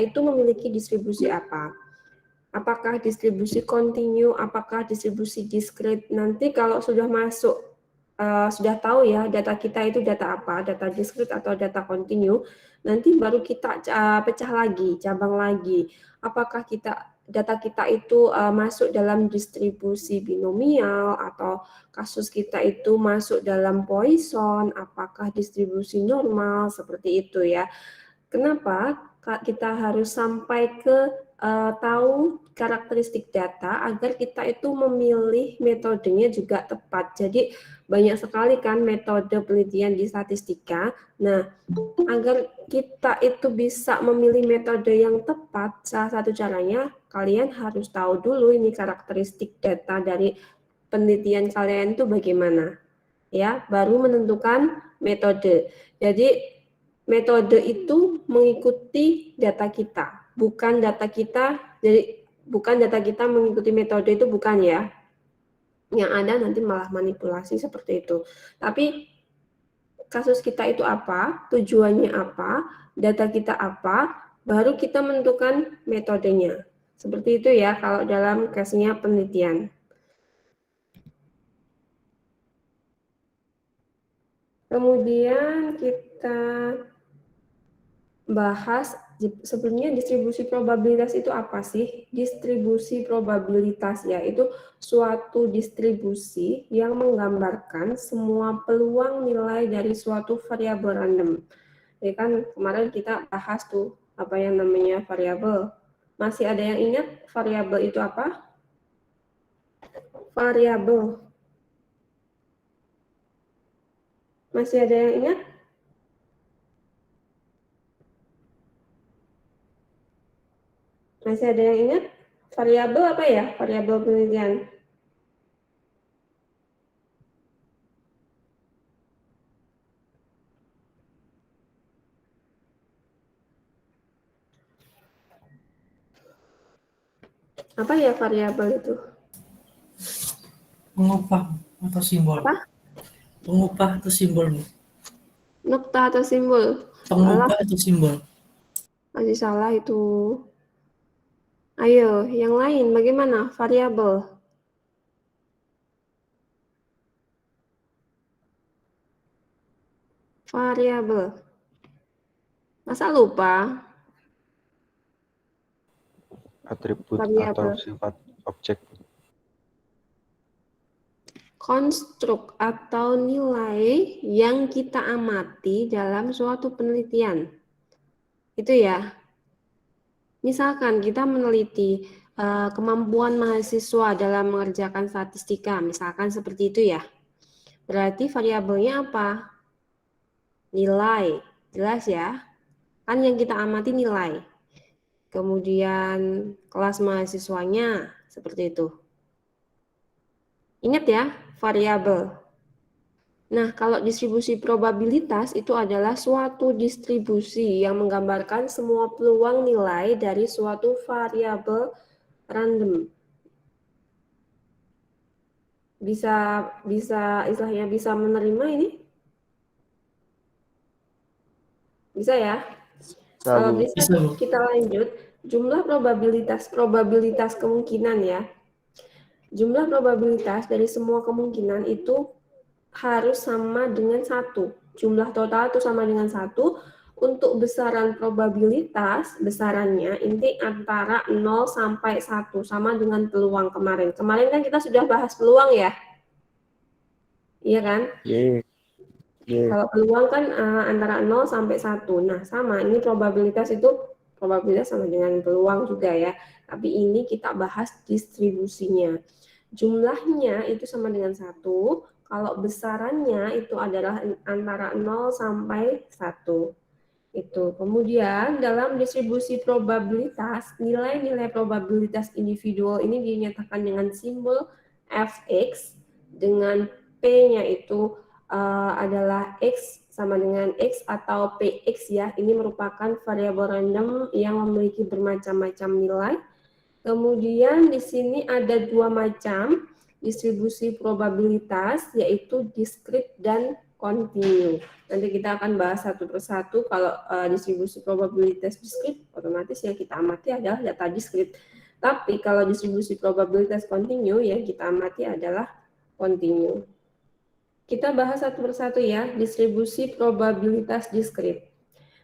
itu memiliki distribusi apa? Apakah distribusi kontinu, apakah distribusi diskrit? Nanti kalau sudah masuk, sudah tahu ya data kita itu data apa, data diskrit atau data kontinu, nanti baru kita pecah lagi, cabang lagi. Apakah data kita itu masuk dalam distribusi binomial atau kasus kita itu masuk dalam Poisson, apakah distribusi normal, seperti itu ya. Kenapa kita harus sampai ke tahu karakteristik data agar kita itu memilih metodenya juga tepat. Jadi banyak sekali kan metode penelitian di statistika. Nah, agar kita itu bisa memilih metode yang tepat, salah satu caranya kalian harus tahu dulu ini karakteristik data dari penelitian kalian itu bagaimana. Ya, baru menentukan metode. Jadi metode itu mengikuti data kita, bukan data kita. Jadi bukan data kita mengikuti metode itu, bukan ya. Yang ada nanti malah manipulasi seperti itu. Tapi kasus kita itu apa, tujuannya apa, data kita apa, baru kita menentukan metodenya. Seperti itu ya kalau dalam case-nya penelitian. Kemudian kita bahas sebelumnya distribusi probabilitas itu apa sih? Distribusi probabilitas yaitu suatu distribusi yang menggambarkan semua peluang nilai dari suatu variabel random. Ya kan kemarin kita bahas tuh apa yang namanya variabel. Masih ada yang ingat variabel itu apa? Variabel. Masih ada yang ingat? Masih ada yang ingat? Variabel apa ya? Variabel penelitian. Apa ya variabel itu? Pengubah atau simbol. Apa? Pengubah atau simbol. Nokta atau simbol? Pengubah atau simbol. Masih salah itu. Ayo, yang lain bagaimana? Variabel. Variabel. Masa lupa? Atribut Variabel. atau sifat objek. Konstruk atau nilai yang kita amati dalam suatu penelitian. Itu ya. Misalkan kita meneliti kemampuan mahasiswa dalam mengerjakan statistika, misalkan seperti itu ya. Berarti variabelnya apa? Nilai. Jelas ya. Kan yang kita amati nilai. Kemudian kelas mahasiswanya seperti itu. Ingat ya, variabel. Nah, kalau distribusi probabilitas itu adalah suatu distribusi yang menggambarkan semua peluang nilai dari suatu variabel random. Bisa istilahnya bisa menerima ini? Bisa ya? Kalau bisa kita lanjut, jumlah probabilitas kemungkinan ya. Jumlah probabilitas dari semua kemungkinan itu harus sama dengan 1. Jumlah total itu sama dengan 1. Untuk besaran probabilitas, besarannya ini antara 0 sampai 1, sama dengan peluang kemarin. Kemarin kan kita sudah bahas peluang ya? Iya kan? Kalau peluang kan antara 0 sampai 1. Nah, sama. Ini probabilitas sama dengan peluang juga ya. Tapi ini kita bahas distribusinya. Jumlahnya itu sama dengan 1. Kalau besarannya itu adalah antara 0 sampai 1. Itu. Kemudian dalam distribusi probabilitas, nilai-nilai probabilitas individual ini dinyatakan dengan simbol fx, dengan p-nya itu adalah x sama dengan x atau px ya. Ini merupakan variabel random yang memiliki bermacam-macam nilai. Kemudian di sini ada dua macam distribusi probabilitas, yaitu diskrit dan continue. Nanti kita akan bahas satu persatu. Kalau distribusi probabilitas discrete, otomatis yang kita amati adalah data discrete. Tapi kalau distribusi probabilitas continue, yang kita amati adalah continue. Kita bahas satu persatu ya, distribusi probabilitas discrete.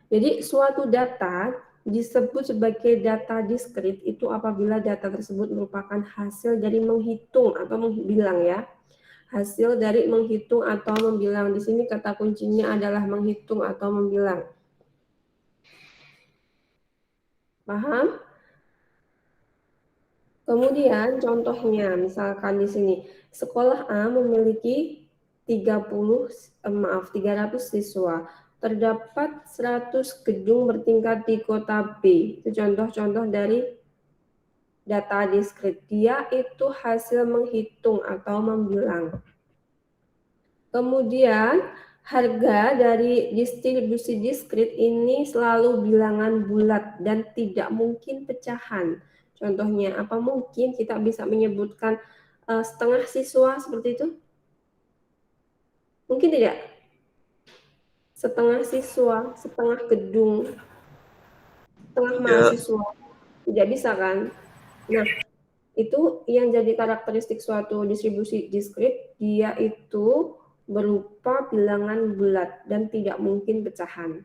Jadi suatu data disebut sebagai data discrete itu apabila data tersebut merupakan hasil dari menghitung atau membilang ya. Hasil dari menghitung atau membilang. Di sini kata kuncinya adalah menghitung atau membilang. Paham? Kemudian contohnya, misalkan di sini, sekolah A memiliki 300 siswa. Terdapat 100 gedung bertingkat di kota B. Itu contoh-contoh dari data discrete. Dia itu hasil menghitung atau membilang. Kemudian harga dari distribusi discrete ini selalu bilangan bulat dan tidak mungkin pecahan. Contohnya, apa mungkin kita bisa menyebutkan setengah siswa seperti itu? Mungkin tidak? Setengah siswa, setengah gedung, setengah mahasiswa. Tidak bisa kan? Nah, itu yang jadi karakteristik suatu distribusi discrete, dia itu berupa bilangan bulat dan tidak mungkin pecahan.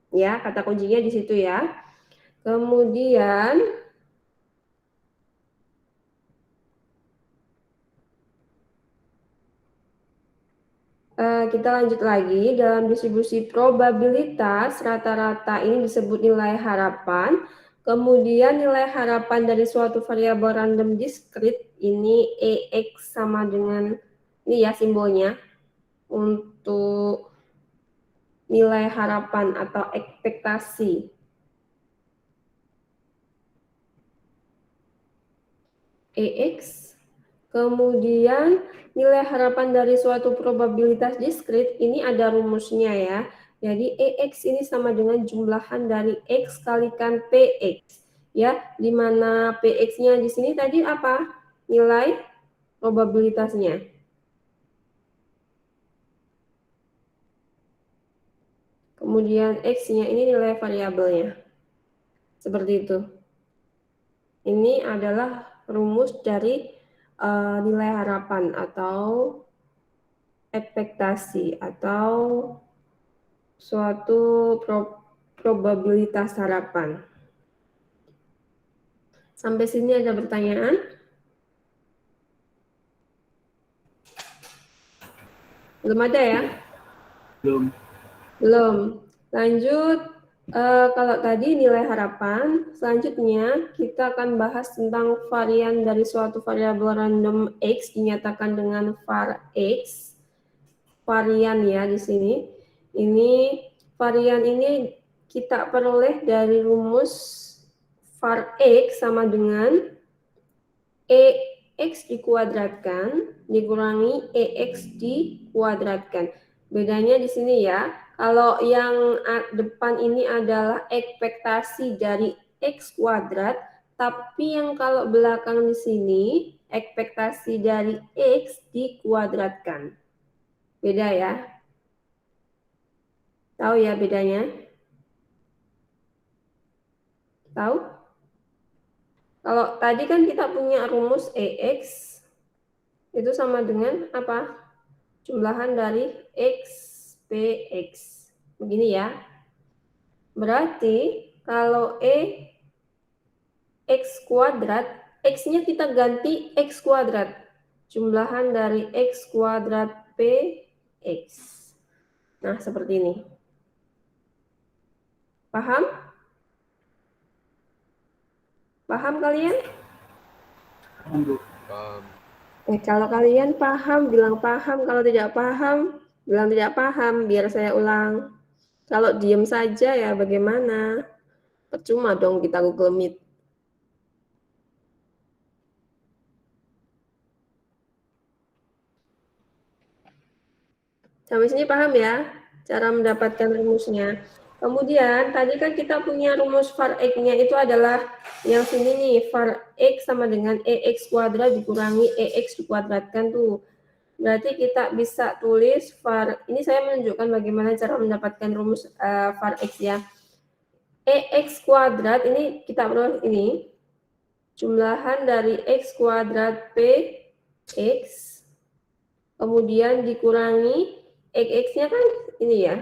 Ya, kata kuncinya di situ ya. Kemudian kita lanjut lagi. Dalam distribusi probabilitas, rata-rata ini disebut nilai harapan. Kemudian nilai harapan dari suatu variabel random discrete ini EX sama dengan, ini ya simbolnya, untuk nilai harapan atau ekspektasi. EX. Kemudian nilai harapan dari suatu probabilitas discrete ini ada rumusnya ya. Jadi EX ini sama dengan jumlahan dari X kalikan PX. Ya, di mana PX-nya di sini tadi apa? Nilai probabilitasnya. Kemudian X-nya ini nilai variabelnya. Seperti itu. Ini adalah rumus dari nilai harapan atau ekspektasi atau suatu probabilitas harapan. Sampai sini ada pertanyaan? Belum ada ya? Belum. Lanjut. Kalau tadi nilai harapan, selanjutnya kita akan bahas tentang varian dari suatu variabel random X dinyatakan dengan var X. Varian ya di sini. Ini varian ini kita peroleh dari rumus var X sama dengan EX dikuadratkan dikurangi EX dikuadratkan. Bedanya di sini ya. Kalau yang depan ini adalah ekspektasi dari X kuadrat, tapi yang kalau belakang di sini ekspektasi dari X dikuadratkan. Beda ya? Tahu ya bedanya? Tahu? Kalau tadi kan kita punya rumus EX, itu sama dengan apa? Jumlahan dari X PX. Begini ya. Berarti kalau X kuadrat, X-nya kita ganti X kuadrat. Jumlahan dari X kuadrat PX. Nah, seperti ini. Paham? Paham kalian? Paham. Kalau kalian paham, bilang paham. Kalau tidak paham, bilang tidak paham, biar saya ulang. Kalau diem saja ya bagaimana? Percuma dong kita Google Meet. Sampai sini paham ya? Cara mendapatkan rumusnya. Kemudian tadi kan kita punya rumus var X-nya itu adalah yang sini nih, var X sama dengan EX kuadrat dikurangi EX dikuadratkan tuh. Berarti kita bisa tulis var, ini saya menunjukkan bagaimana cara mendapatkan rumus var X ya. EX kuadrat, ini kita perlu ini, jumlahan dari X kuadrat PX, kemudian dikurangi X-nya kan ini ya.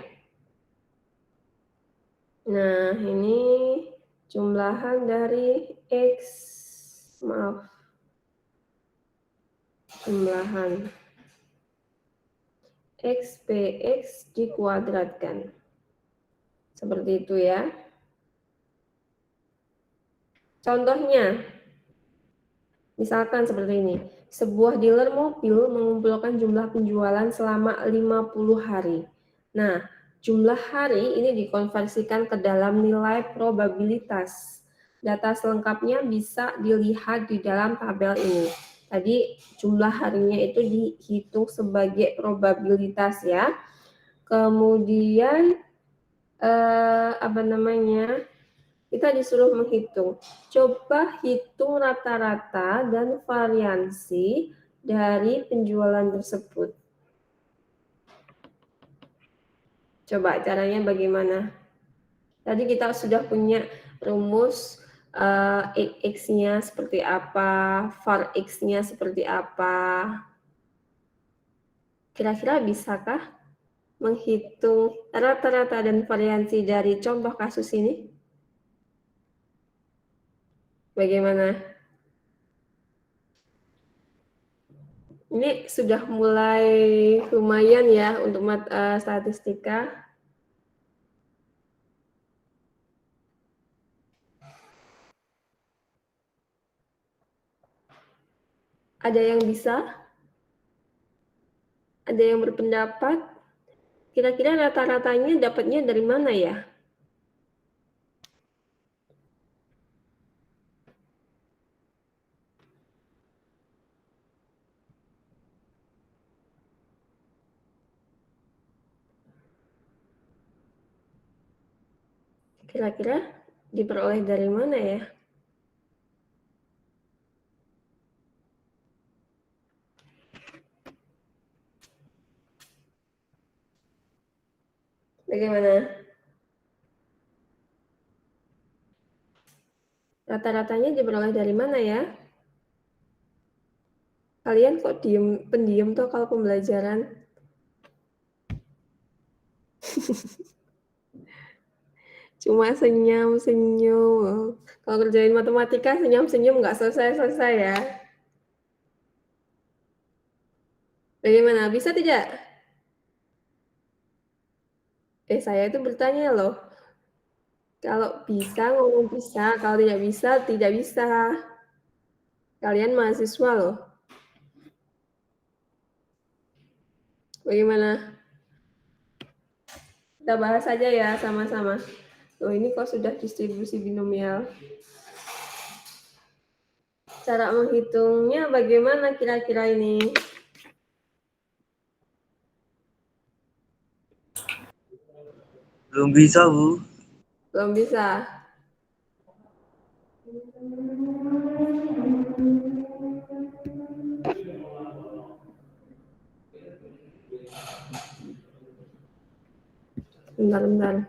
Nah, ini jumlahan dari X, maaf, jumlahan X PX dikuadratkan. Seperti itu ya. Contohnya, misalkan seperti ini. Sebuah dealer mobil mengumpulkan jumlah penjualan selama 50 hari. Nah, jumlah hari ini dikonversikan ke dalam nilai probabilitas. Data selengkapnya bisa dilihat di dalam tabel ini. Tadi jumlah harinya itu dihitung sebagai probabilitas ya. Kemudian kita disuruh menghitung. Coba hitung rata-rata dan variansi dari penjualan tersebut. Coba caranya bagaimana? Tadi kita sudah punya rumus X-nya seperti apa, var X-nya seperti apa. Kira-kira bisakah menghitung rata-rata dan variansi dari contoh kasus ini? Bagaimana? Ini sudah mulai lumayan ya untuk statistika. Ada yang bisa? Ada yang berpendapat? Kira-kira rata-ratanya dapatnya dari mana ya? Kira-kira diperoleh dari mana ya? Bagaimana? Rata-ratanya diperoleh dari mana ya? Kalian kok pendiam tuh kalau pembelajaran? Cuma senyum-senyum. Kalau kerjain matematika senyum-senyum nggak selesai-selesai ya. Bagaimana? Bisa tidak? Saya itu bertanya loh. Kalau bisa ngomong bisa, kalau tidak bisa, tidak bisa. Kalian mahasiswa loh. Bagaimana? Kita bahas saja ya sama-sama. Oh, ini kok sudah distribusi binomial. Cara menghitungnya bagaimana kira-kira ini? Belum bisa, Bu. Belum bisa. Bentar.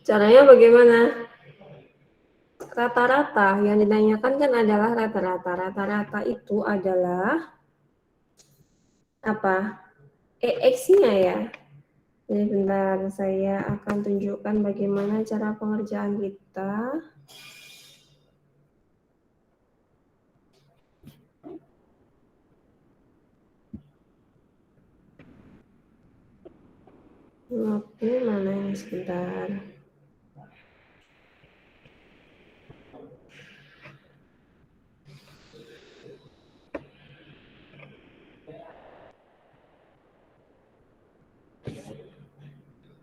Caranya bagaimana? Rata-rata yang ditanyakan kan adalah rata-rata. Rata-rata itu adalah apa? EX-nya ya. Jadi bentar, saya akan tunjukkan bagaimana cara pengerjaan kita. Oke, mana ini sebentar.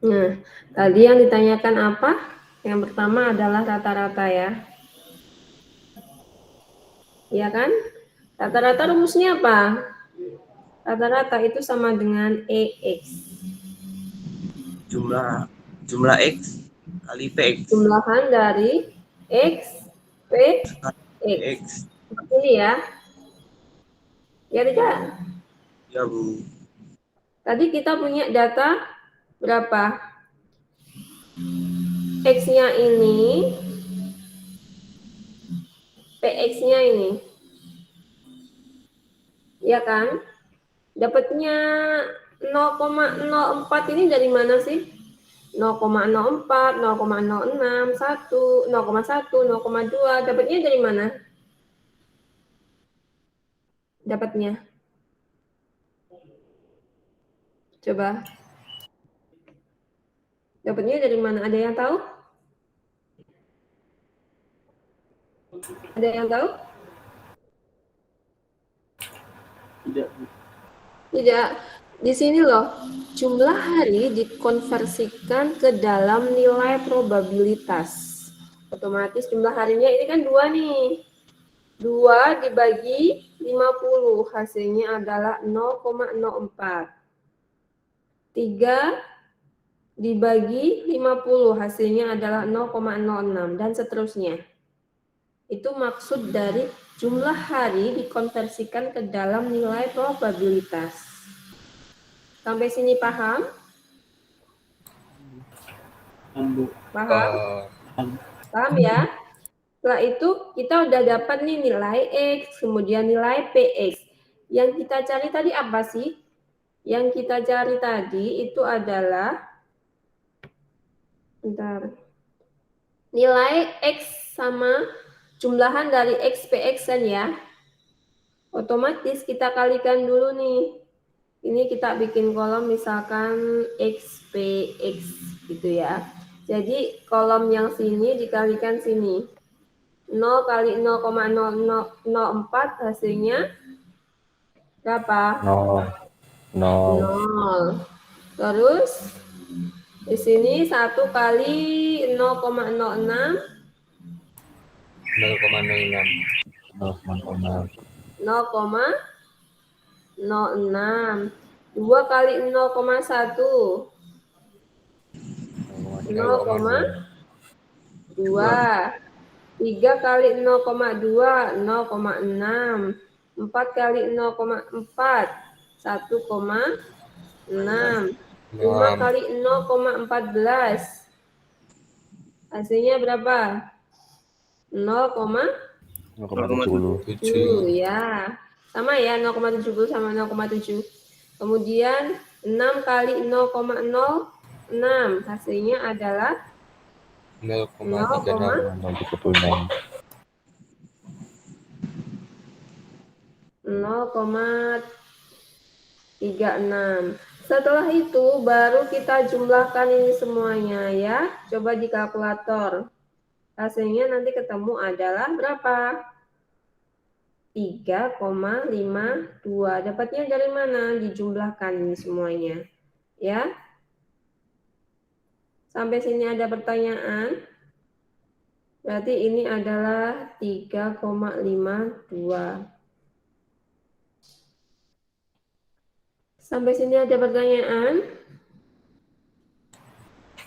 Nah, tadi yang ditanyakan apa? Yang pertama adalah rata-rata ya. Iya kan? Rata-rata rumusnya apa? Rata-rata itu sama dengan EX. Jumlah X kali PX. Jumlahan dari X, P, X. X. Seperti ini ya. Ya tidak? Ya, Bu. Tadi kita punya data berapa? X-nya ini, PX-nya ini. Ya kan? Dapatnya 0,04 ini dari mana sih? 0,04, 0,06, 1, 0,1, 0,2. Dapatnya dari mana? Dapatnya. Coba. Dapatnya dari mana? Ada yang tahu? Ada yang tahu? Tidak. Di sini loh, jumlah hari dikonversikan ke dalam nilai probabilitas. Otomatis jumlah harinya ini kan 2 nih. 2 dibagi 50, hasilnya adalah 0,04. 3 dibagi 50, hasilnya adalah 0,06, dan seterusnya. Itu maksud dari jumlah hari dikonversikan ke dalam nilai probabilitas. Sampai sini paham? Paham? Paham ya? Setelah itu kita udah dapat nih nilai X, kemudian nilai PX. Yang kita cari tadi apa sih? Yang kita cari tadi itu adalah nilai X sama jumlahan dari X, PX kan ya. Otomatis kita kalikan dulu nih. Ini kita bikin kolom misalkan X, PX gitu ya. Jadi kolom yang sini dikalikan sini. 0 kali 0,0004 hasilnya berapa? 0. 0. Terus di sini 1 kali 0,06 0,06. 2 kali 0,1 0,2. 3 kali 0,2 0,6. 4 kali 0,4 1,6. 5 kali 0,14 hasilnya berapa? 0,7 ya. Sama ya, 0,70 sama 0,7. Kemudian 6 kali 0,06 hasilnya adalah 0,36. 0,36. Setelah itu baru kita jumlahkan ini semuanya ya. Coba di kalkulator. Hasilnya nanti ketemu adalah berapa? 3,52. Dapatnya dari mana? Dijumlahkan ini semuanya. Ya. Sampai sini ada pertanyaan? Berarti ini adalah 3,52. Sampai sini ada pertanyaan?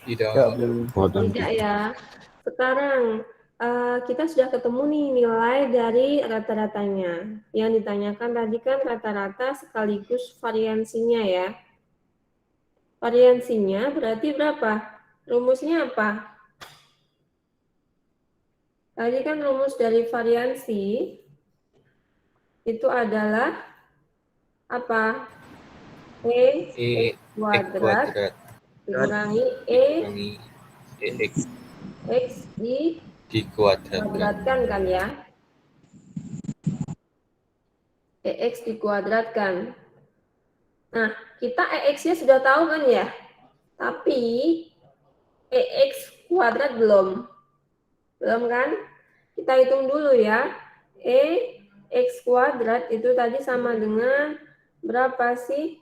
Tidak ya. Sekarang kita sudah ketemu nih nilai dari rata-ratanya. Yang ditanyakan tadi kan rata-rata sekaligus variansinya ya. Variansinya berarti berapa? Rumusnya apa? Tadi kan rumus dari variansi itu adalah apa? X kuadrat dikurangi E Kurangi EX X dikuadratkan. dikuadratkan kan ya. EX dikuadratkan. Nah, kita EX-nya sudah tahu kan ya? Tapi EX kuadrat belum. Belum kan? Kita hitung dulu ya. EX kuadrat itu tadi sama dengan berapa sih?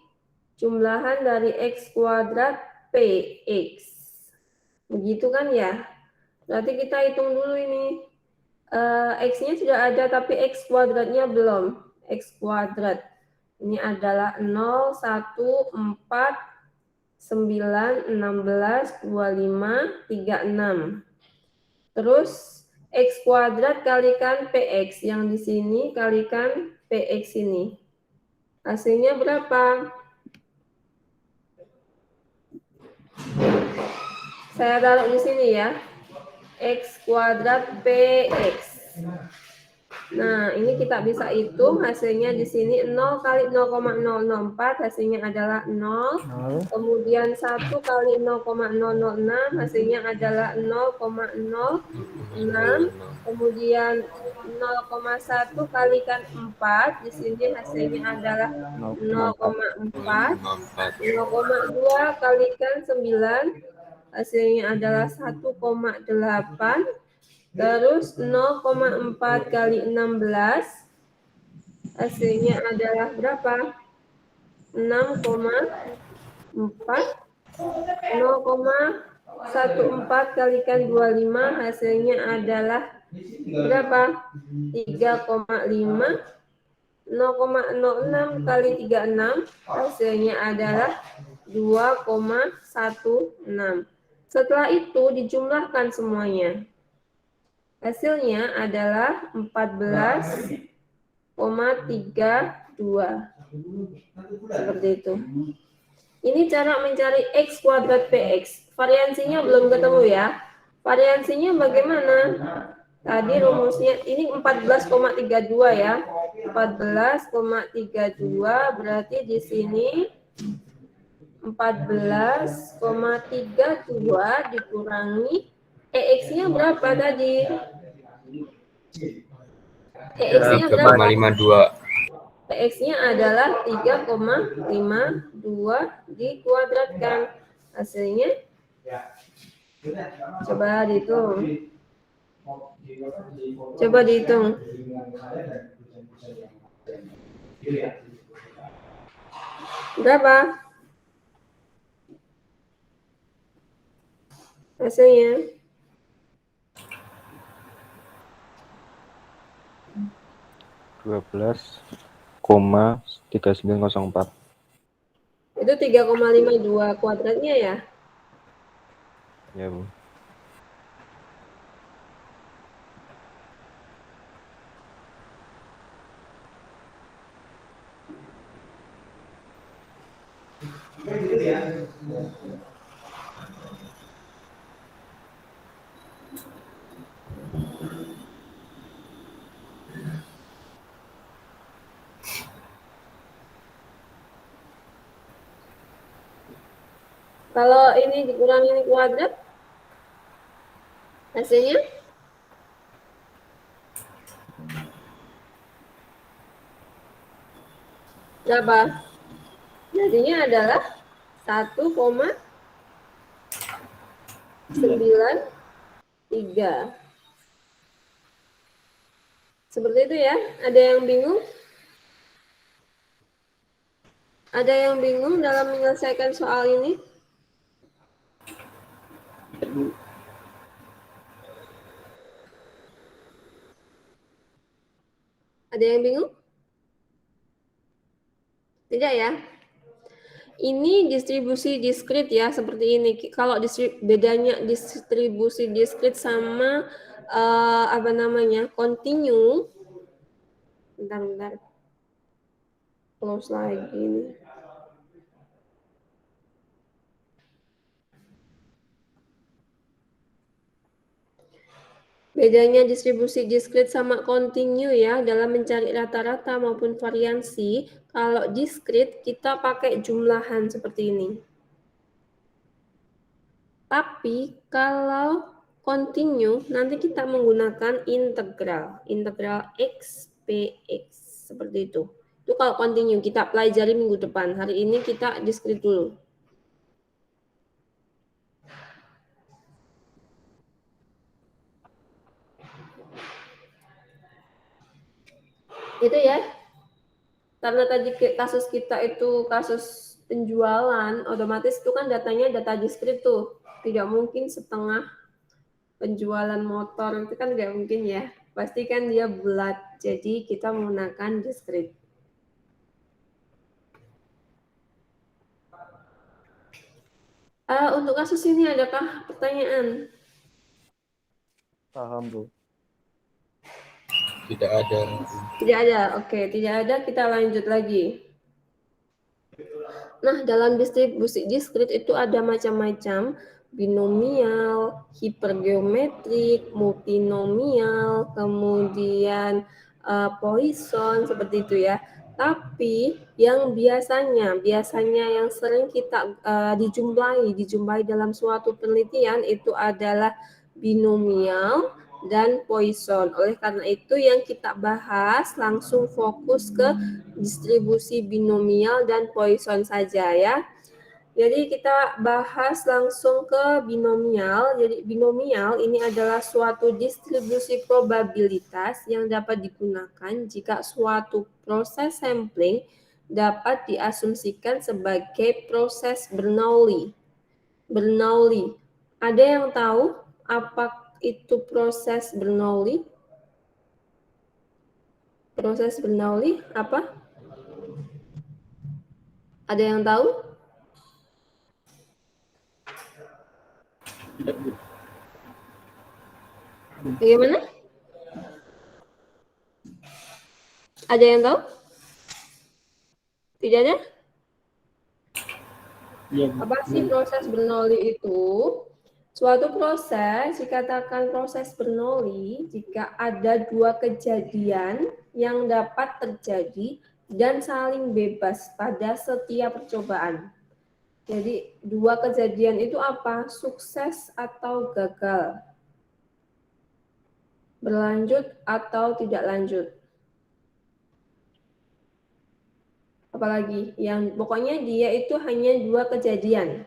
Jumlahan dari X kuadrat PX. Begitu kan ya? Berarti kita hitung dulu ini. X-nya sudah ada tapi X kuadratnya belum. X kuadrat. Ini adalah 0, 1, 4, 9, 16, 25, 36. Terus X kuadrat kalikan PX. Yang di sini kalikan PX ini. Hasilnya berapa? Saya taruh di sini ya. X kuadrat PX. Nah, ini kita bisa hitung hasilnya di sini 0 kali 0,004 hasilnya adalah 0. Kemudian 1 kali 0,006 hasilnya adalah 0,06. Kemudian 0,1 kalikan 4 di sini hasilnya adalah 0,4. 0,2 kalikan 9 hasilnya adalah 1,8. Terus 0,4 kali 16 hasilnya adalah berapa? 6,4. 0,14 kalikan 25 hasilnya adalah berapa? 3,5. 0,06 kali 36 hasilnya adalah 2,16. Setelah itu dijumlahkan semuanya. Hasilnya adalah 14,32. Seperti itu. Ini cara mencari X kuadrat PX. Variansinya belum ketemu ya. Variansinya bagaimana? Tadi rumusnya ini 14,32 ya. 14,32 berarti di sini 14,32 dikurangi EX-nya berapa tadi? EX-nya berapa? 3,52. PX-nya adalah 3,52 dikuadratkan. Hasilnya coba dihitung. Coba dihitung. Berapa? Hasilnya 12,3904. itu 3,52 kuadratnya ya. Ya, Bu. Kalau ini dikurangi ini kuadrat, hasilnya berapa? Jadinya adalah 1,93. Seperti itu ya. Ada yang bingung? Ada yang bingung dalam menyelesaikan soal ini? Ada yang bingung? Tidak ya? Ini distribusi diskrit ya, seperti ini. Kalau bedanya distribusi diskrit sama apa namanya? Continue. Bentar. Close lagi nih. Bedanya distribusi diskrit sama continue ya, dalam mencari rata-rata maupun variansi. Kalau diskrit kita pakai jumlahan seperti ini. Tapi kalau continue nanti kita menggunakan integral. Integral x px seperti itu. Itu kalau continue kita pelajari minggu depan. Hari ini kita discrete dulu. Itu ya. Karena tadi kasus kita itu kasus penjualan, otomatis itu kan datanya data discrete tuh. Tidak mungkin setengah penjualan motor, itu kan tidak mungkin ya. Pasti kan dia bulat. Jadi kita menggunakan discrete. Untuk kasus ini adakah pertanyaan? Paham, Bu. Tidak ada. Tidak ada. Oke, tidak ada, kita lanjut lagi. Nah, dalam distribusi discrete itu ada macam-macam, binomial, hipergeometrik, multinomial, kemudian Poisson seperti itu ya. Tapi yang biasanya yang sering kita dijumpai dalam suatu penelitian itu adalah binomial dan Poisson. Oleh karena itu yang kita bahas langsung fokus ke distribusi binomial dan Poisson saja ya. Jadi kita bahas langsung ke binomial. Jadi binomial ini adalah suatu distribusi probabilitas yang dapat digunakan jika suatu proses sampling dapat diasumsikan sebagai proses Bernoulli. Bernoulli. Ada yang tahu apa itu proses Bernoulli? Proses Bernoulli apa? Ada yang tahu? Bagaimana? Ada yang tahu? Tidak ada? Iya, Bu. Apa sih proses Bernoulli itu? Suatu proses, dikatakan proses Bernoulli jika ada dua kejadian yang dapat terjadi dan saling bebas pada setiap percobaan. Jadi dua kejadian itu apa? Sukses atau gagal. Berlanjut atau tidak lanjut. Apalagi yang pokoknya dia itu hanya dua kejadian.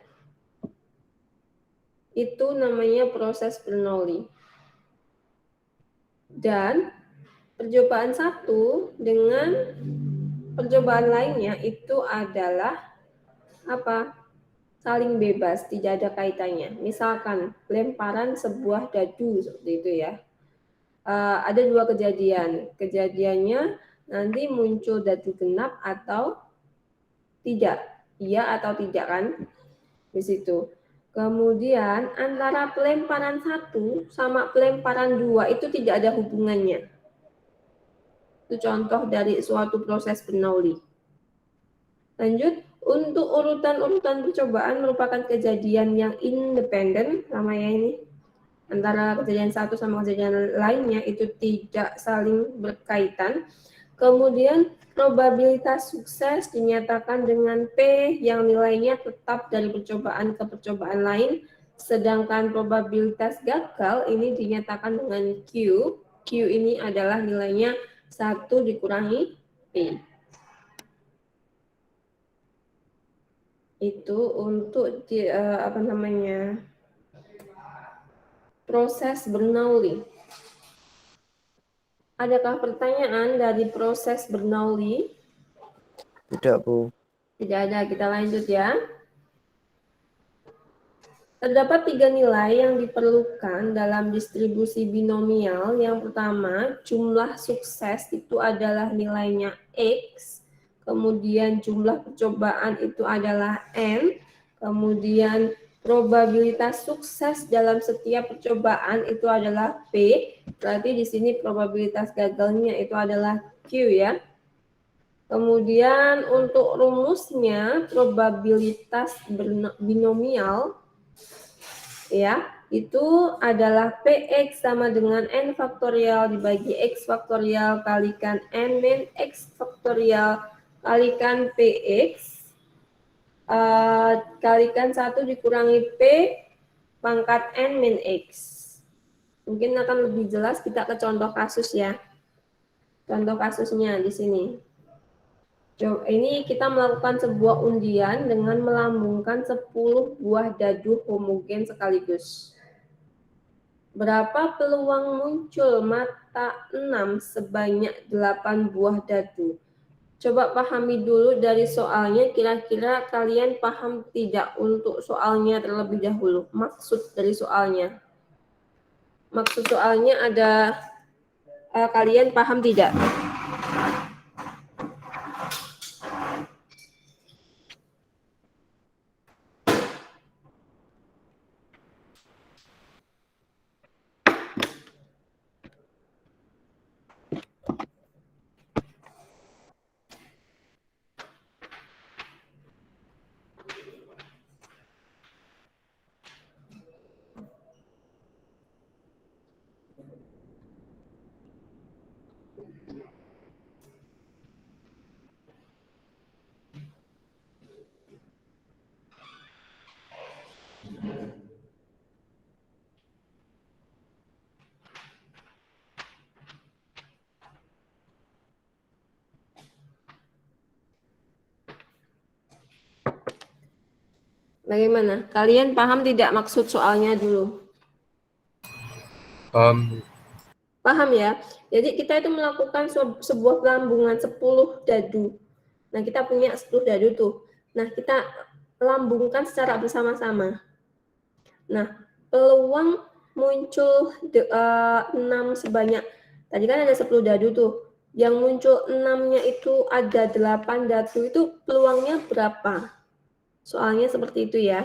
Itu namanya proses Bernoulli. Dan percobaan satu dengan percobaan lainnya itu adalah apa? Saling bebas, tidak ada kaitannya. Misalkan lemparan sebuah dadu seperti itu ya. Ada dua kejadian. Kejadiannya nanti muncul dadu genap atau tidak. Iya atau tidak kan? Di situ. Kemudian antara pelemparan satu sama pelemparan dua itu tidak ada hubungannya. Itu contoh dari suatu proses Bernoulli. Lanjut, untuk urutan-urutan percobaan merupakan kejadian yang independen, namanya ini. Antara kejadian satu sama kejadian lainnya itu tidak saling berkaitan. Kemudian probabilitas sukses dinyatakan dengan P yang nilainya tetap dari percobaan ke percobaan lain, sedangkan probabilitas gagal ini dinyatakan dengan Q. Q ini adalah nilainya 1 dikurangi P. Itu untuk proses Bernoulli. Adakah pertanyaan dari proses Bernoulli? Tidak, Bu. Tidak ada, kita lanjut ya. Terdapat 3 nilai yang diperlukan dalam distribusi binomial. Yang pertama, jumlah sukses itu adalah nilainya X. Kemudian jumlah percobaan itu adalah N. Kemudian probabilitas sukses dalam setiap percobaan itu adalah P. Berarti di sini probabilitas gagalnya itu adalah Q ya. Kemudian untuk rumusnya probabilitas binomial ya, itu adalah PX sama dengan N faktorial dibagi X faktorial kalikan N min X faktorial kalikan PX kalikan 1 dikurangi P pangkat N min X. Mungkin akan lebih jelas kita ke contoh kasus ya. Contoh kasusnya di sini. Ini kita melakukan sebuah undian dengan melambungkan 10 buah dadu homogen sekaligus. Berapa peluang muncul mata 6 sebanyak 8 buah dadu? Coba pahami dulu dari soalnya, kira-kira kalian paham tidak untuk soalnya terlebih dahulu? Maksud dari soalnya. Maksud soalnya ada, kalian paham tidak? Bagaimana? Kalian paham tidak maksud soalnya dulu? Paham ya? Jadi kita itu melakukan sebuah pelambungan 10 dadu. Nah, kita punya 10 dadu tuh. Nah, kita lambungkan secara bersama-sama. Nah, peluang muncul 6 sebanyak. Tadi kan ada 10 dadu tuh. Yang muncul 6-nya itu ada 8 dadu, itu peluangnya berapa? Soalnya seperti itu ya.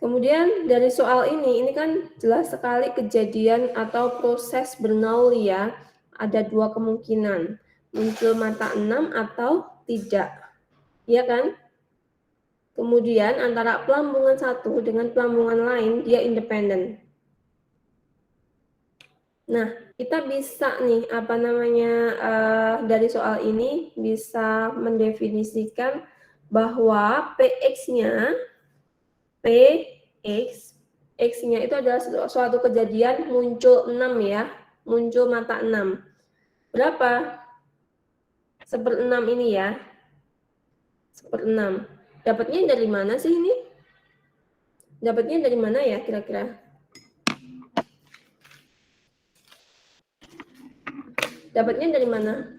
Kemudian dari soal ini kan jelas sekali kejadian atau proses Bernoulli ya. Ada dua kemungkinan, muncul mata 6 atau tidak. Iya kan? Kemudian antara pelambungan satu dengan pelambungan lain, dia independen. Nah, kita bisa nih, dari soal ini bisa mendefinisikan bahwa PX-nya, X-nya itu adalah suatu kejadian muncul 6 ya, muncul mata 6. Berapa? 1/6 ini ya. 1/6. Dapatnya dari mana sih ini? Dapatnya dari mana ya kira-kira? Dapatnya dari mana?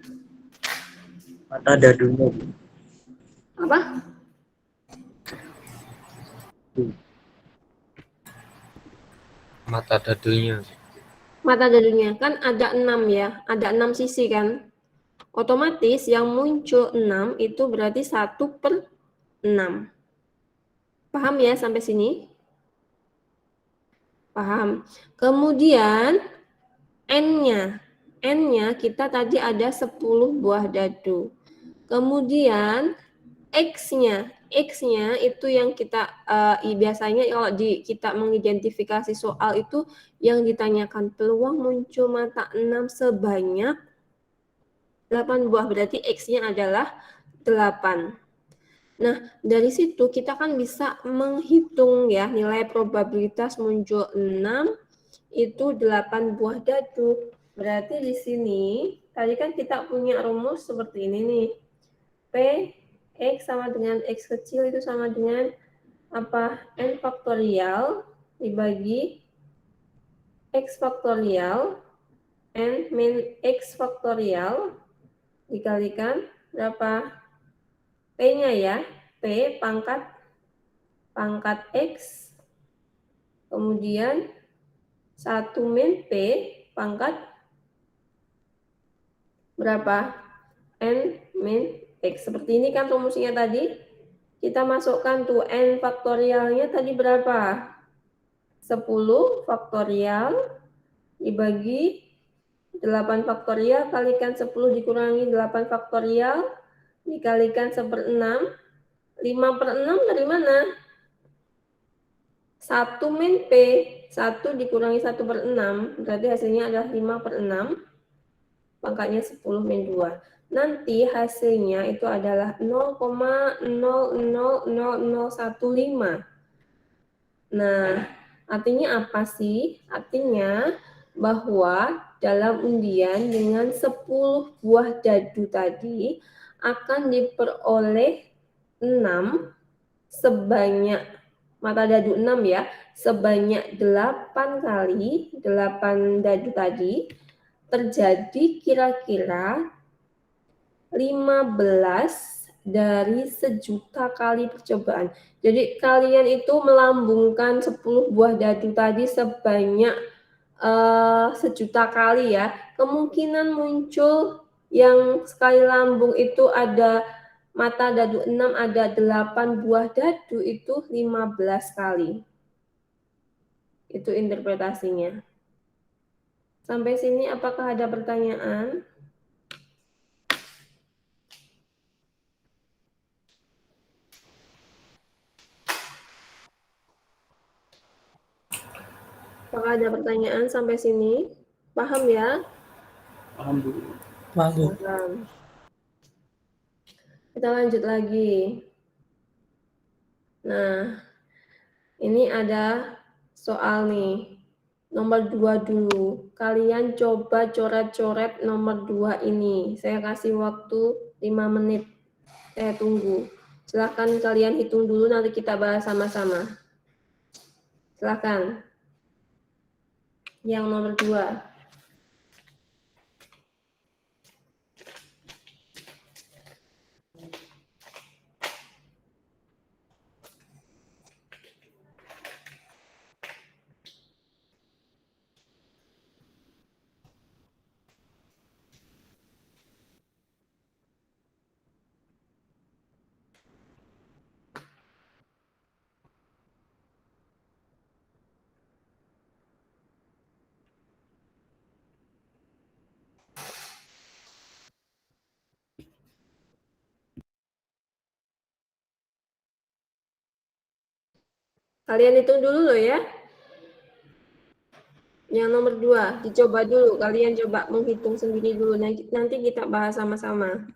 Mata dadunya. Apa? Mata dadunya. Mata dadunya kan ada 6 ya, ada 6 sisi kan. Otomatis yang muncul 6 itu berarti 1/6. Paham ya sampai sini? Paham. Kemudian N-nya kita tadi ada 10 buah dadu. Kemudian X-nya itu yang kita biasanya kalau kita mengidentifikasi soal itu yang ditanyakan peluang muncul mata 6 sebanyak 8 buah, berarti X-nya adalah 8. Nah, dari situ kita kan bisa menghitung ya nilai probabilitas muncul 6 itu 8 buah dadu. Berarti di sini tadi kan kita punya rumus seperti ini nih. P X sama dengan X kecil itu sama dengan apa? N faktorial dibagi X faktorial N min X faktorial dikalikan berapa? P-nya ya, P pangkat X, kemudian 1 min P pangkat berapa? N min X. Seperti ini kan rumusnya tadi. Kita masukkan tuh N faktorialnya tadi berapa? 10 faktorial dibagi 8 faktorial kalikan 10 dikurangi 8 faktorial dikalikan 1/6. 5/6 dari mana? 1 min P. 1 dikurangi 1/6. Berarti hasilnya adalah 5/6. Pangkatnya 10 min 2. nanti hasilnya itu adalah 0,000015. Nah, artinya apa sih? Artinya bahwa dalam undian dengan 10 buah dadu tadi akan diperoleh 6 sebanyak mata dadu 6 ya, sebanyak 8 kali 8 dadu tadi terjadi kira-kira 15 dari sejuta kali percobaan. Jadi kalian itu melambungkan 10 buah dadu tadi sebanyak sejuta kali ya. Kemungkinan muncul yang sekali lambung itu ada mata dadu 6, ada 8 buah dadu itu 15 kali. Itu interpretasinya. Sampai sini apakah ada pertanyaan? Apakah ada pertanyaan sampai sini? Paham ya? Paham, Bu. Paham, Bu. Paham. Kita lanjut lagi. Nah, ini ada soal nih. Nomor 2 dulu. Kalian coba coret-coret nomor 2 ini. Saya kasih waktu 5 menit. Saya tunggu. Silahkan kalian hitung dulu, nanti kita bahas sama-sama. Silahkan. Yang nomor 2. Kalian hitung dulu loh ya. Yang nomor 2, dicoba dulu. Kalian coba menghitung sendiri dulu. Nanti kita bahas sama-sama.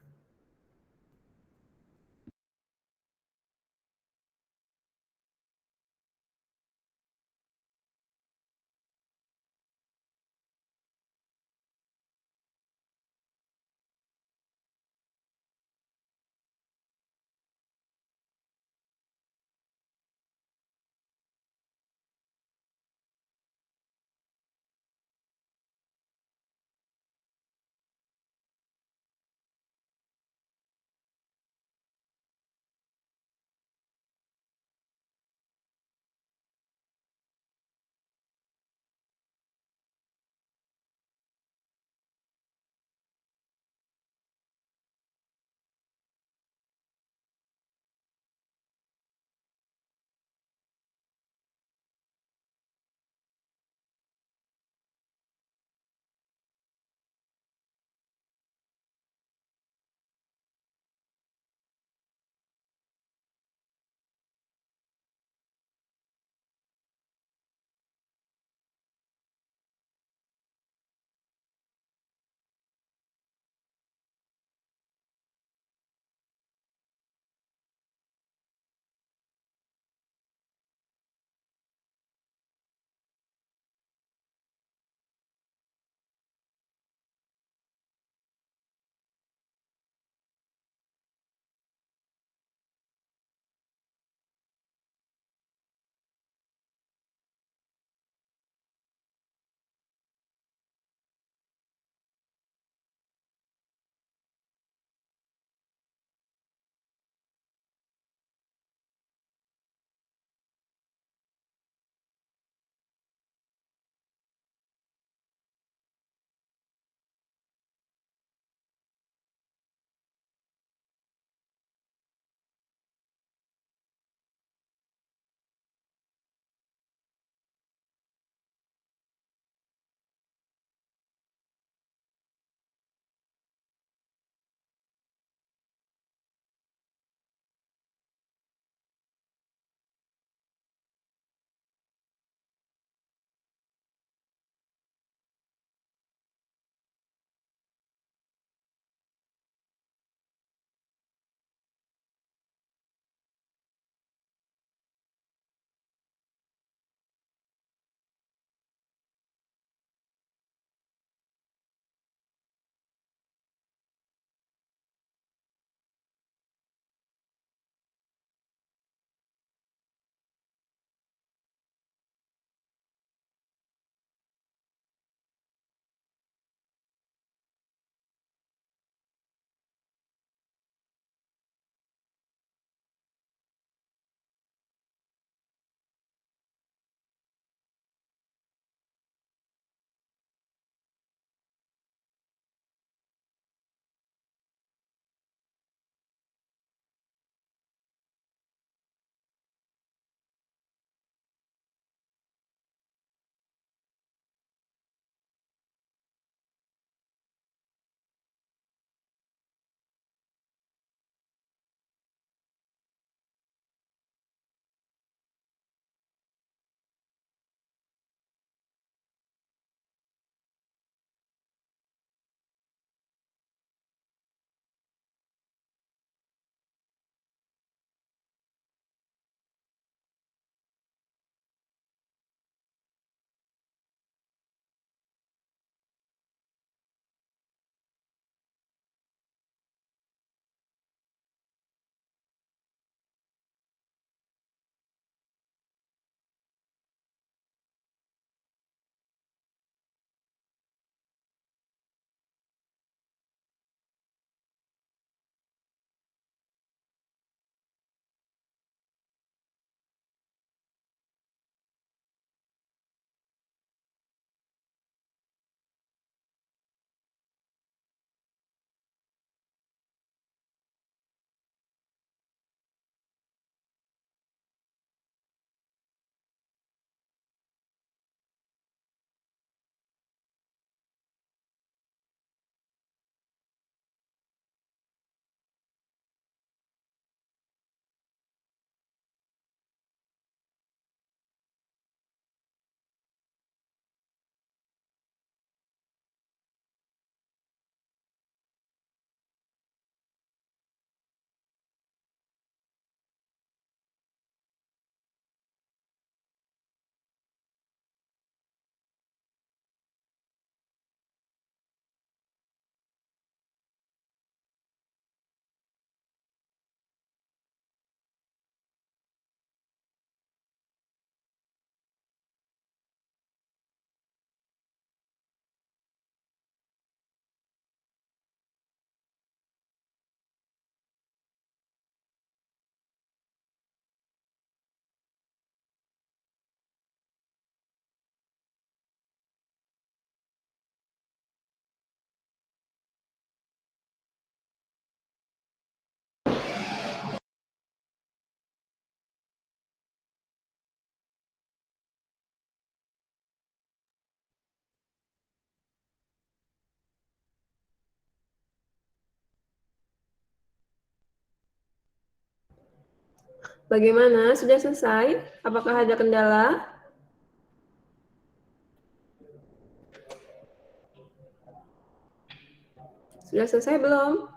Bagaimana? Sudah selesai? Apakah ada kendala? Sudah selesai belum?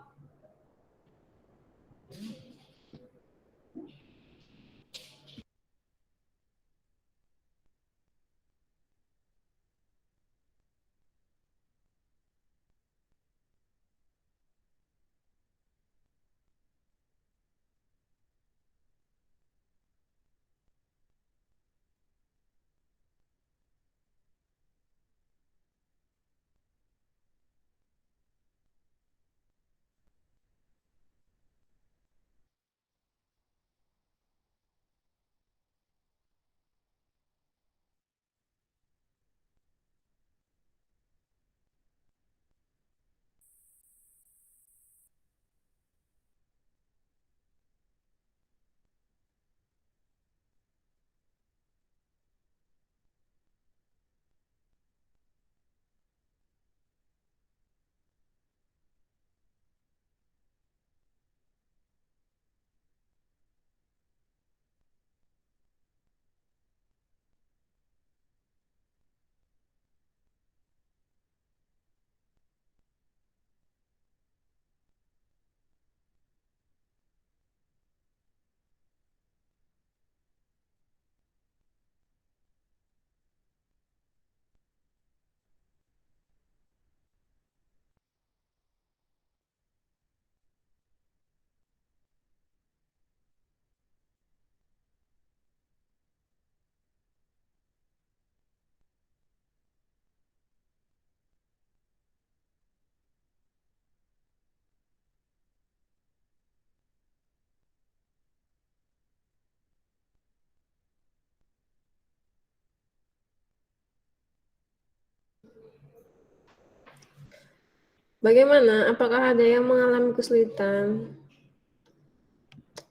Bagaimana? Apakah ada yang mengalami kesulitan?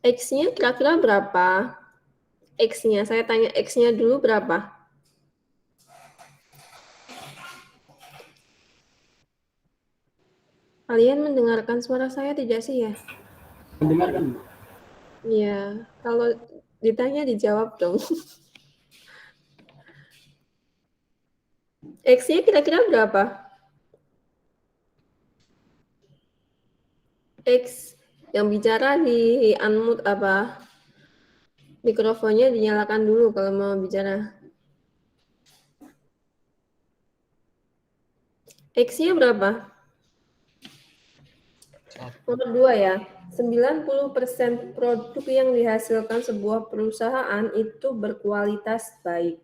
X-nya kira-kira berapa? X-nya, saya tanya X-nya dulu berapa? Kalian mendengarkan suara saya tidak sih ya? Mendengarkan, Bu. Iya, kalau ditanya dijawab dong. X-nya kira-kira berapa? X yang bicara di unmute apa? Mikrofonnya dinyalakan dulu kalau mau bicara. X-nya berapa? Nomor 2 ya. 90% produk yang dihasilkan sebuah perusahaan itu berkualitas baik.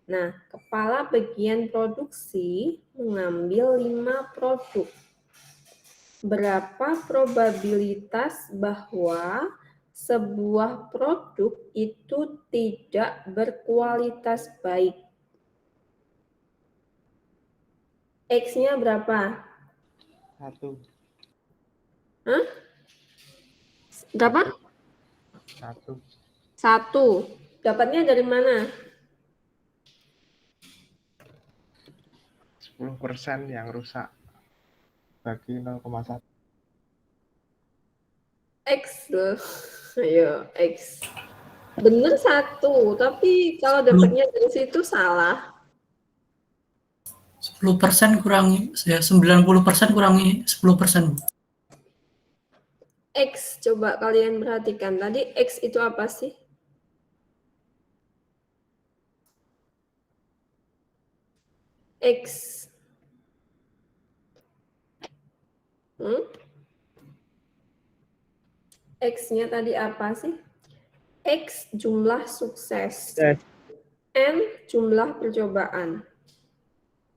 Nah, kepala bagian produksi mengambil 5 produk. Berapa probabilitas bahwa sebuah produk itu tidak berkualitas baik? X-nya berapa? 1. Hah? Berapa? 1. 1. Dapatnya dari mana? 10% yang rusak bagi 0,1. X loh. Ayo, X. Bener 1, tapi kalau 10 dapatnya dari situ salah. 10% kurangi, ya 90% kurangi 10%. X, coba kalian perhatikan. Tadi X itu apa sih? X. X-nya tadi apa sih? X jumlah sukses. N jumlah percobaan.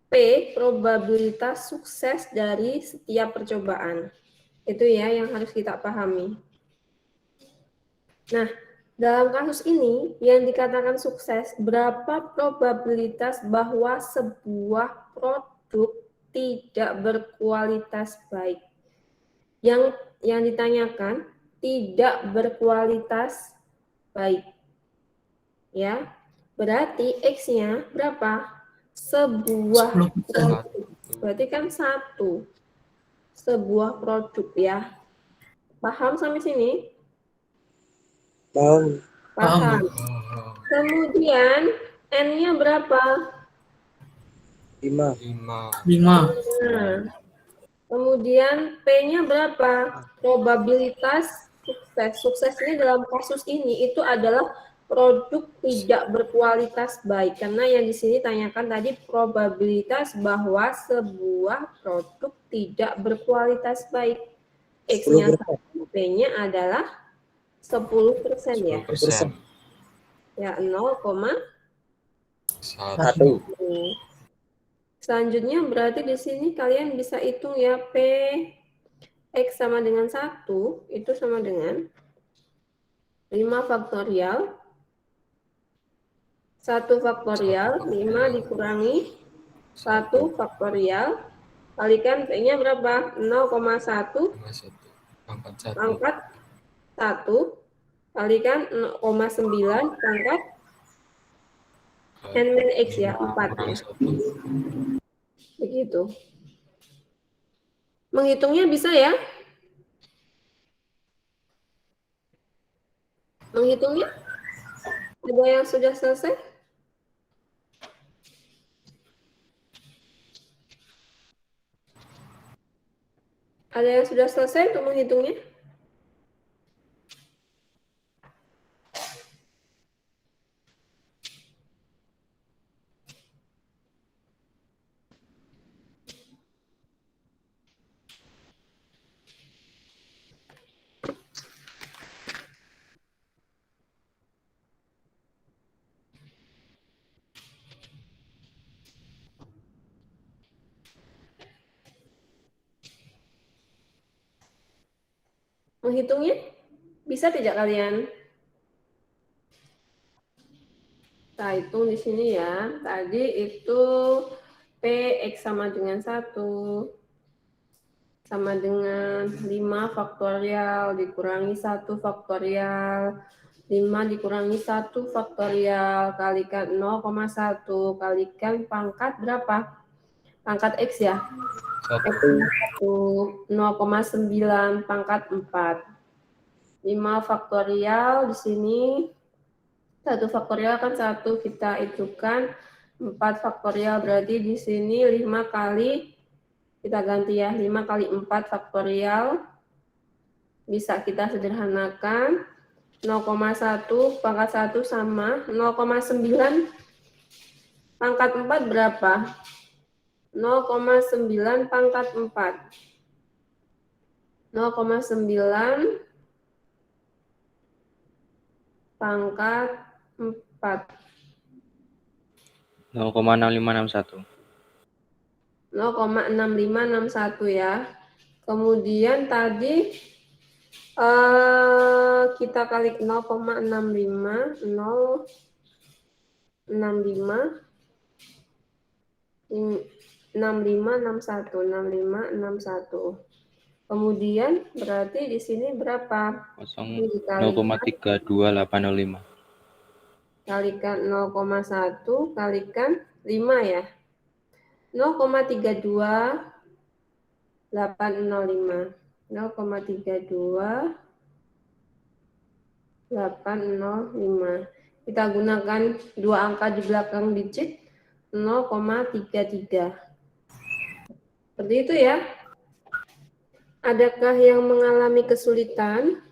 P probabilitas sukses dari setiap percobaan. Itu ya yang harus kita pahami. Nah, dalam kasus ini yang dikatakan sukses, berapa probabilitas bahwa sebuah produk tidak berkualitas baik? Yang ditanyakan tidak berkualitas baik. Ya. Berarti X-nya berapa? Sebuah 10%. produk. Berarti kan 1. Sebuah produk ya. Paham sampai sini? Paham. Paham. Bu. Kemudian N-nya berapa? 5. 5. Nah, kemudian P-nya berapa? Probabilitas sukses. Suksesnya dalam kasus ini itu adalah produk tidak berkualitas baik. Karena yang di sini tanyakan tadi probabilitas bahwa sebuah produk tidak berkualitas baik. X-nya 1, P-nya adalah 10% ya. 10%. Ya, 0,1. 1. Selanjutnya berarti di sini kalian bisa hitung ya, P X sama dengan 1 itu sama dengan 5 faktorial. 1 faktorial 5 dikurangi 1 faktorial kalikan P-nya berapa? 0,1 pangkat 1 kalikan 0,9 pangkat N min X ya, 4 ya. Begitu. Menghitungnya bisa ya? Menghitungnya? Ada yang sudah selesai? Ada yang sudah selesai untuk menghitungnya? Menghitungnya? Bisa tidak kalian? Kita hitung di sini ya. Tadi itu P X sama dengan 1 sama dengan 5 faktorial dikurangi 1 faktorial 5 dikurangi 1 faktorial kalikan 0,1 kalikan pangkat berapa? Pangkat X ya? X 1 0,9 pangkat 4 5 faktorial di sini 1 faktorial kan 1 kita hitungkan 4 faktorial berarti di sini 5 kali kita ganti ya 5 kali 4 faktorial bisa kita sederhanakan 0,1 pangkat 1 sama 0,9 pangkat 4 berapa? 0,9 pangkat 4 0,9 pangkat 4 0,6561. 0,6561 ya. Kemudian tadi kita kali 0,65 6561. Kemudian berarti di sini berapa? Ini dikalikan 0,32805. kalikan 0,1 kalikan 5 ya. 0,32805. 0,32805. Kita gunakan dua angka di belakang digit 0,33. Seperti itu ya. Adakah yang mengalami kesulitan?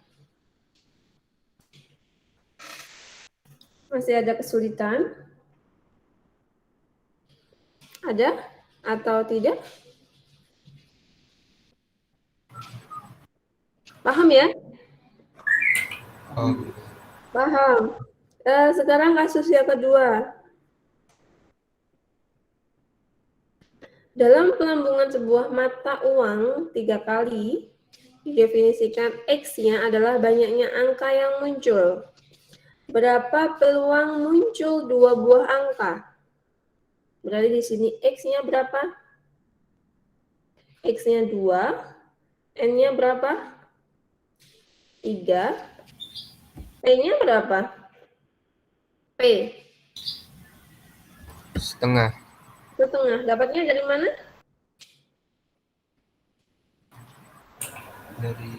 Masih ada kesulitan? Ada atau tidak? Paham ya? Paham. Sekarang kasus yang kedua. Dalam pelambungan sebuah mata uang 3 kali, didefinisikan X-nya adalah banyaknya angka yang muncul. Berapa peluang muncul 2 buah angka? Berarti di sini X-nya berapa? X-nya 2, N-nya berapa? 3, P-nya berapa? P. Setengah. Setengah. Dapatnya dari mana? Dari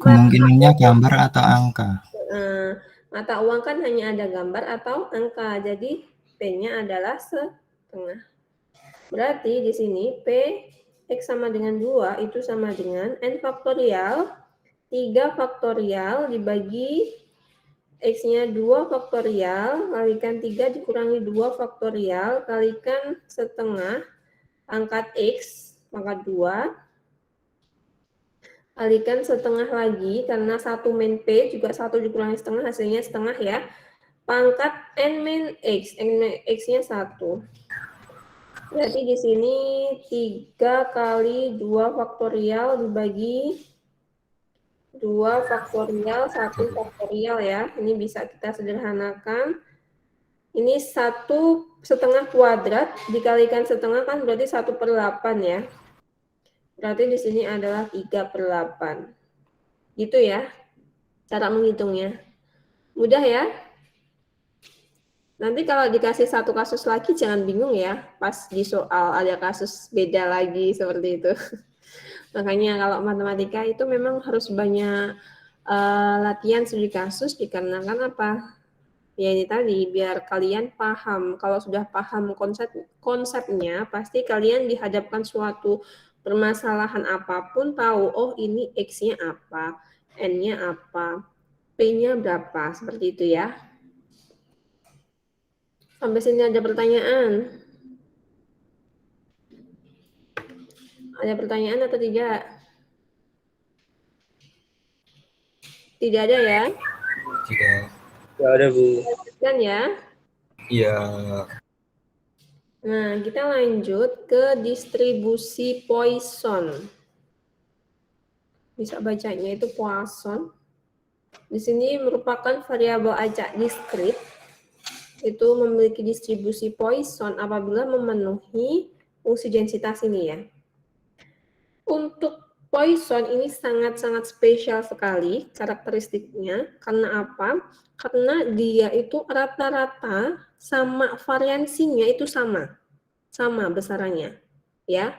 Kemungkinannya gambar atau angka. Mata uang kan hanya ada gambar atau angka, jadi P-nya adalah setengah. Berarti di sini P X sama dengan 2 itu sama dengan N faktorial 3 faktorial dibagi X-nya 2 faktorial kalikan 3 dikurangi 2 faktorial kalikan setengah angkat X pangkat 2 kalikan setengah lagi karena 1 min P juga 1 dikurangi setengah hasilnya setengah ya. Pangkat N min X, X-nya 1. Berarti di sini 3 kali 2 faktorial dibagi 2 faktorial 1 faktorial ya. Ini bisa kita sederhanakan. Ini 1 setengah kuadrat dikalikan setengah kan berarti 1/8 ya. Berarti di sini adalah 3/8. Gitu ya, cara menghitungnya. Mudah ya? Nanti kalau dikasih satu kasus lagi jangan bingung ya, pas di soal ada kasus beda lagi seperti itu. Makanya kalau matematika itu memang harus banyak latihan studi kasus dikarenakan apa? Ya ini tadi, biar kalian paham. Kalau sudah paham konsepnya, pasti kalian dihadapkan suatu permasalahan apapun tahu, oh ini X-nya apa, N-nya apa, P-nya berapa, seperti itu ya. Sampai sini ada pertanyaan? Ada pertanyaan atau tidak? Tidak ada ya? Tidak. Tidak ada, Bu. Kan ya? Iya. Nah, kita lanjut ke distribusi Poisson. Bisa bacanya itu Poisson. Di sini merupakan variabel acak diskrit. Itu memiliki distribusi Poisson apabila memenuhi fungsi densitas ini ya. Untuk Poisson ini sangat-sangat spesial sekali karakteristiknya. Karena apa? Karena dia itu rata-rata sama variansinya itu sama besarannya ya.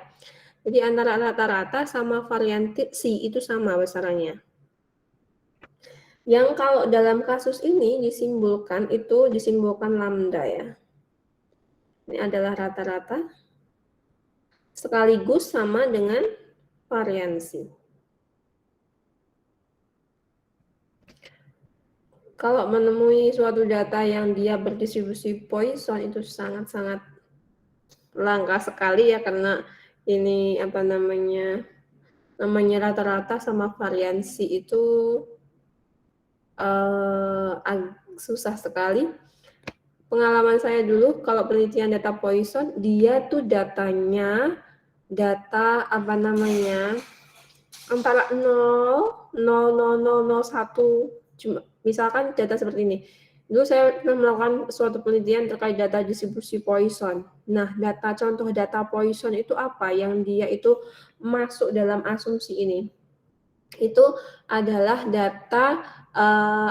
Jadi antara rata-rata sama variansi itu sama besarannya. Yang kalau dalam kasus ini disimbolkan lambda ya. Ini adalah rata-rata sekaligus sama dengan variansi. Kalau menemui suatu data yang dia berdistribusi Poisson itu sangat-sangat langka sekali ya, karena ini apa namanya rata-rata sama variansi itu susah sekali. Pengalaman saya dulu kalau penelitian data Poisson, dia tuh datanya apa namanya antara 0, 0, 0, 0, 0, 1. Cuma misalkan data seperti ini. Dulu saya pernah melakukan suatu penelitian terkait data distribusi Poisson. Nah, contoh data Poisson itu apa yang dia itu masuk dalam asumsi ini? Itu adalah data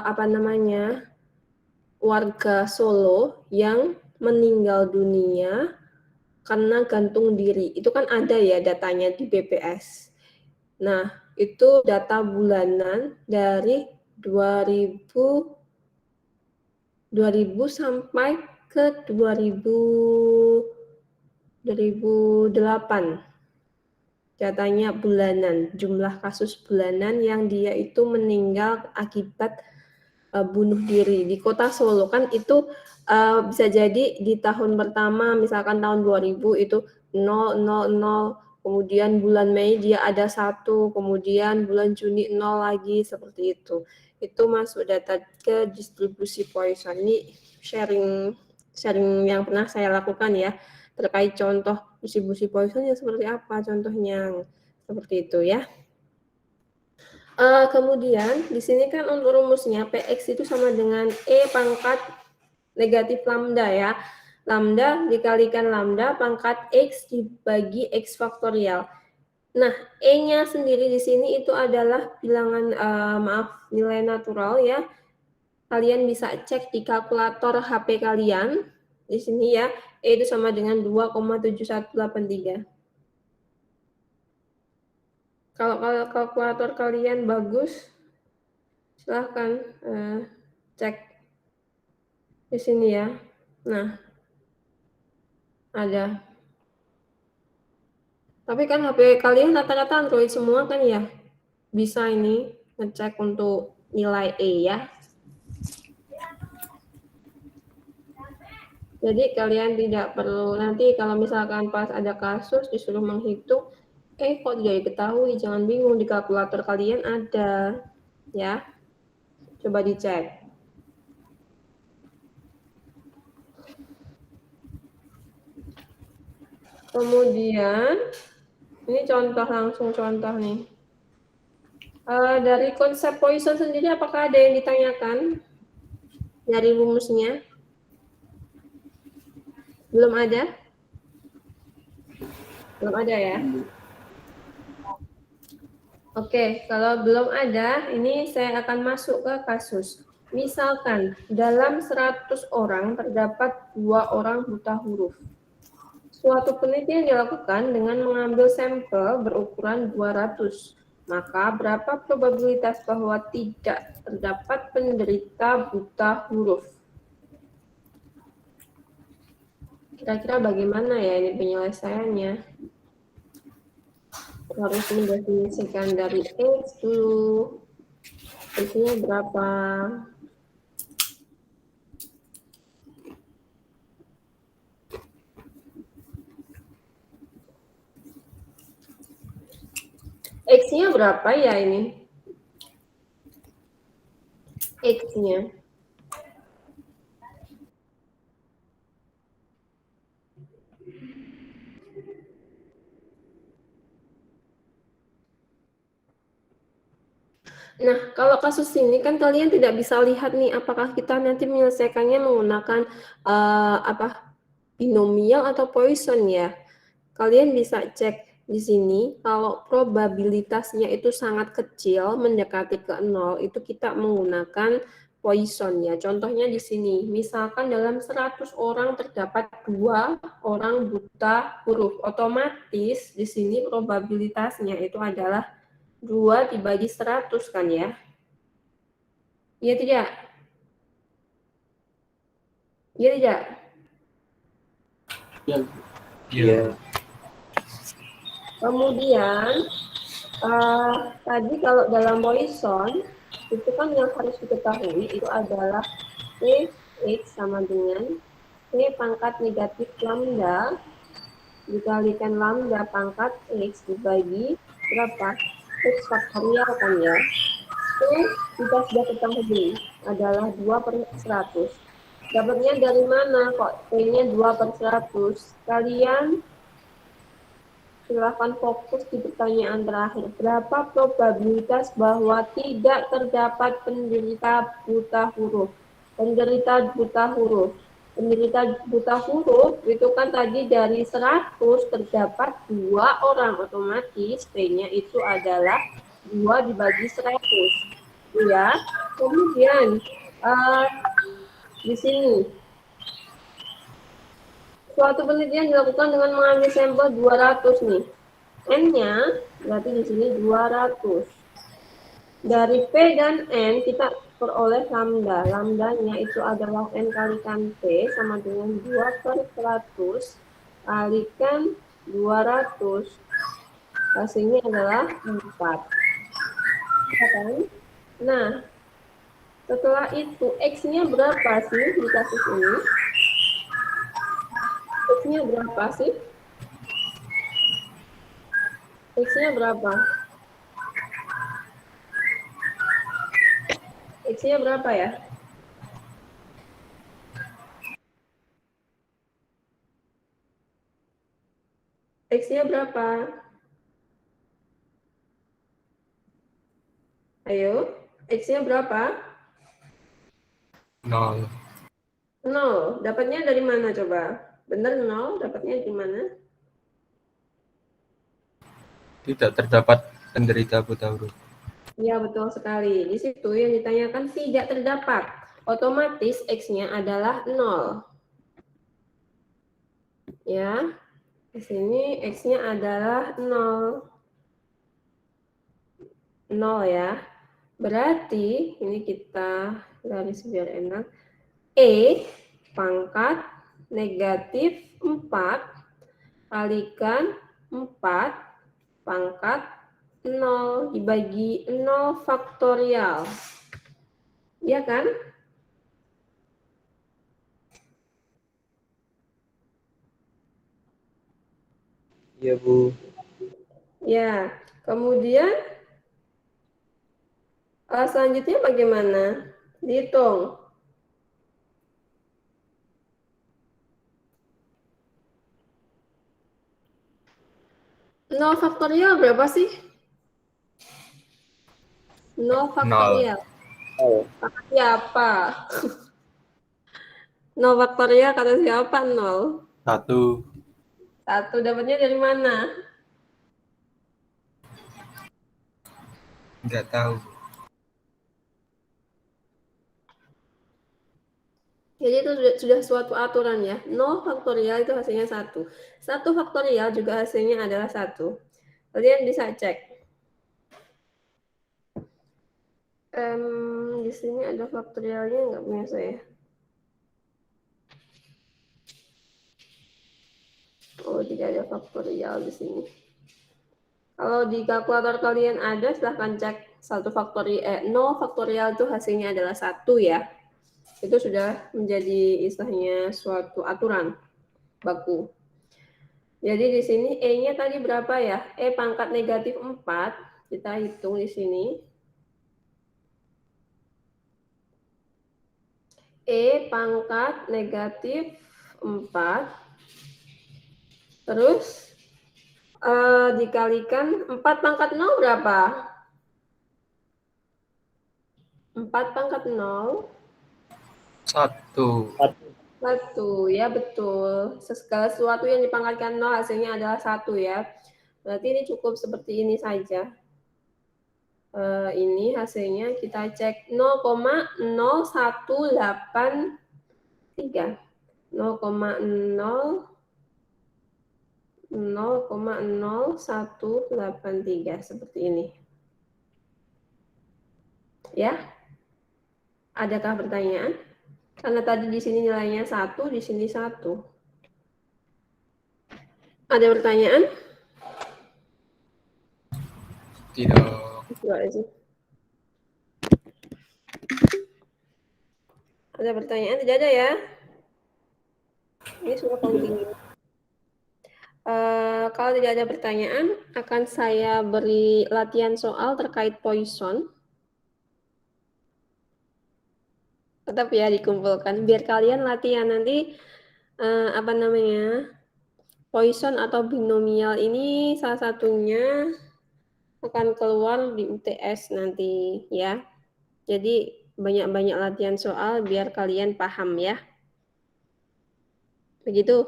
apa namanya warga Solo yang meninggal dunia karena gantung diri. Itu kan ada ya datanya di BPS. Nah, itu data bulanan dari 2000 sampai ke 2008. Datanya bulanan, jumlah kasus bulanan yang dia itu meninggal akibat bunuh diri di kota Solo. Kan itu bisa jadi di tahun pertama, misalkan tahun 2000 itu 000, kemudian bulan Mei dia ada 1, kemudian bulan Juni 0 lagi, seperti itu. Itu masuk data ke distribusi Poisson. Ini sharing yang pernah saya lakukan ya, terkait contoh distribusi Poisson yang seperti apa contohnya, seperti itu ya. Kemudian di sini kan untuk rumusnya Px itu sama dengan E pangkat negatif lambda ya. Lambda dikalikan lambda pangkat X dibagi X faktorial. Nah, E-nya sendiri di sini itu adalah bilangan, nilai natural ya. Kalian bisa cek di kalkulator HP kalian. Di sini ya, E itu sama dengan 2,7183. Kalau kalkulator kalian bagus, Silahkan cek di sini ya. Nah, ada. Tapi kan HP kalian rata-rata Android semua kan ya? Bisa ini ngecek untuk nilai E ya. Jadi kalian tidak perlu nanti kalau misalkan pas ada kasus disuruh menghitung, kok tidak diketahui, jangan bingung, di kalkulator kalian ada, ya. Coba dicek. Kemudian, ini langsung contoh nih. Dari konsep Poisson sendiri, apakah ada yang ditanyakan dari rumusnya? Belum ada? Belum ada ya? Oke, kalau belum ada, ini saya akan masuk ke kasus. Misalkan, dalam 100 orang terdapat 2 orang buta huruf. Suatu penelitian dilakukan dengan mengambil sampel berukuran 200. Maka berapa probabilitas bahwa tidak terdapat penderita buta huruf? Kira-kira bagaimana ya ini penyelesaiannya? Harus mendefinisikan dari X dulu. X-nya berapa? X-nya berapa ya ini? X-nya. Nah, kalau kasus ini kan kalian tidak bisa lihat nih apakah kita nanti menyelesaikannya menggunakan binomial atau Poisson ya. Kalian bisa cek di sini kalau probabilitasnya itu sangat kecil mendekati ke 0 itu kita menggunakan Poisson ya. Contohnya di sini, misalkan dalam 100 orang terdapat 2 orang buta huruf, otomatis di sini probabilitasnya itu adalah 2 dibagi 100 kan ya? Iya tidak? Iya tidak? Iya. Kemudian, tadi kalau dalam Poisson, itu kan yang harus diketahui itu adalah P X sama dengan P pangkat negatif lambda dikalikan lambda pangkat X dibagi berapa? X faktorial kan ya. P kita sudah ketahui adalah 2/100. Dapatnya dari mana kok P-nya 2/100? Kalian silakan fokus di pertanyaan terakhir. Berapa probabilitas bahwa tidak terdapat penderita buta huruf? Penderita buta huruf. Penderita buta huruf itu kan tadi dari 100 terdapat 2 orang, otomatis P-nya itu adalah 2 dibagi 100. Ya. Kemudian di sini suatu penelitian dilakukan dengan mengambil sampel 200 nih. N-nya berarti di sini 200. Dari P dan N kita peroleh lambda. Lambdanya itu adalah N kalikan P sama dengan 2/100 kalikan 200. Hasilnya adalah 4. Kan? Nah, setelah itu X-nya berapa sih di kasus ini? X-nya berapa sih? X-nya berapa? X-nya berapa ya? X-nya berapa? Ayo, X-nya berapa? 0. 0. Dapatnya dari mana coba? Benar 0? Dapatnya di mana? Tidak terdapat penderita buta huruf. Ya, betul sekali. Di situ yang ditanyakan tidak terdapat. Otomatis X-nya adalah 0. Ya, di sini X-nya adalah 0. 0 ya. Berarti ini kita garis biar enak. E pangkat negatif 4 kalikan 4 pangkat 0 dibagi 0 faktorial. Iya kan? Iya, Bu. Ya, kemudian selanjutnya bagaimana? Dihitung. 0 faktorial berapa sih? 0 faktorial. Oh, Kata siapa? 0 faktorial kata siapa? 0. 1. 1 dapatnya dari mana? Nggak tahu. Jadi itu sudah suatu aturan ya. 0 faktorial itu hasilnya 1. 1 faktorial juga hasilnya adalah 1. Kalian bisa cek. Di sini ada faktorialnya nggak punya saya? Oh, tidak ada faktorial di sini. Kalau di kalkulator kalian ada, silahkan cek 0 faktorial itu hasilnya adalah 1 ya. Itu sudah menjadi istilahnya suatu aturan baku. Jadi di sini E-nya tadi berapa ya? E pangkat negatif 4. Kita hitung di sini. E pangkat negatif 4. Terus dikalikan 4 pangkat 0 berapa? 4 pangkat 0. 1. 1, ya betul. Segala sesuatu yang dipangkatkan 0 hasilnya adalah 1 ya. Berarti ini cukup seperti ini saja. Ini hasilnya kita cek 0,0183. 0,0183 seperti ini. Ya. Adakah pertanyaan? Karena tadi di sini nilainya 1, di sini 1. Ada pertanyaan? Tidak. Ada pertanyaan? Tidak ada ya? Ini sudah kontinu. Kalau tidak ada pertanyaan, akan saya beri latihan soal terkait Poisson. Tetap ya dikumpulkan, biar kalian latihan nanti Poisson atau binomial ini salah satunya akan keluar di UTS nanti ya. Jadi banyak-banyak latihan soal biar kalian paham ya. Begitu.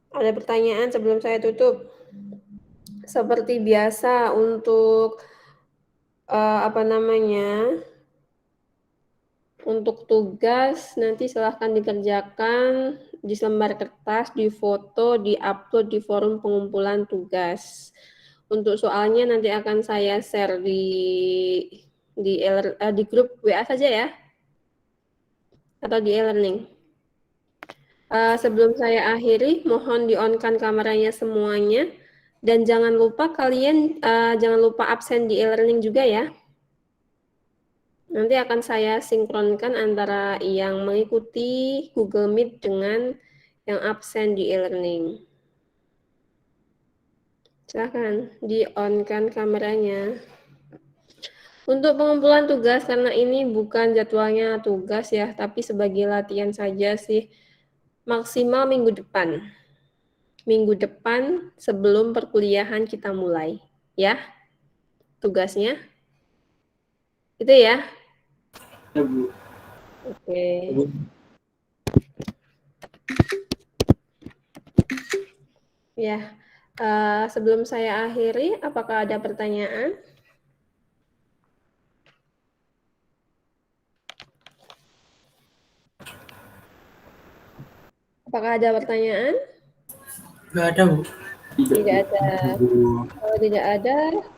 Ada pertanyaan sebelum saya tutup? Seperti biasa untuk untuk tugas nanti silahkan dikerjakan di selembar kertas, di foto, di upload di forum pengumpulan tugas. Untuk soalnya nanti akan saya share di grup WA saja ya, atau di e-learning. Sebelum saya akhiri, mohon di-on-kan kameranya semuanya, dan jangan lupa kalian jangan lupa absen di e-learning juga ya. Nanti akan saya sinkronkan antara yang mengikuti Google Meet dengan yang absen di e-learning. Silahkan di-on-kan kameranya. Untuk pengumpulan tugas, karena ini bukan jadwalnya tugas ya, tapi sebagai latihan saja sih, maksimal minggu depan. Minggu depan sebelum perkuliahan kita mulai. Ya, tugasnya. Itu ya. ya, Bu. Oke. Ya, sebelum saya akhiri, apakah ada pertanyaan? Apakah ada pertanyaan? Nggak ada, Bu. Tidak ada. Kalau tidak ada,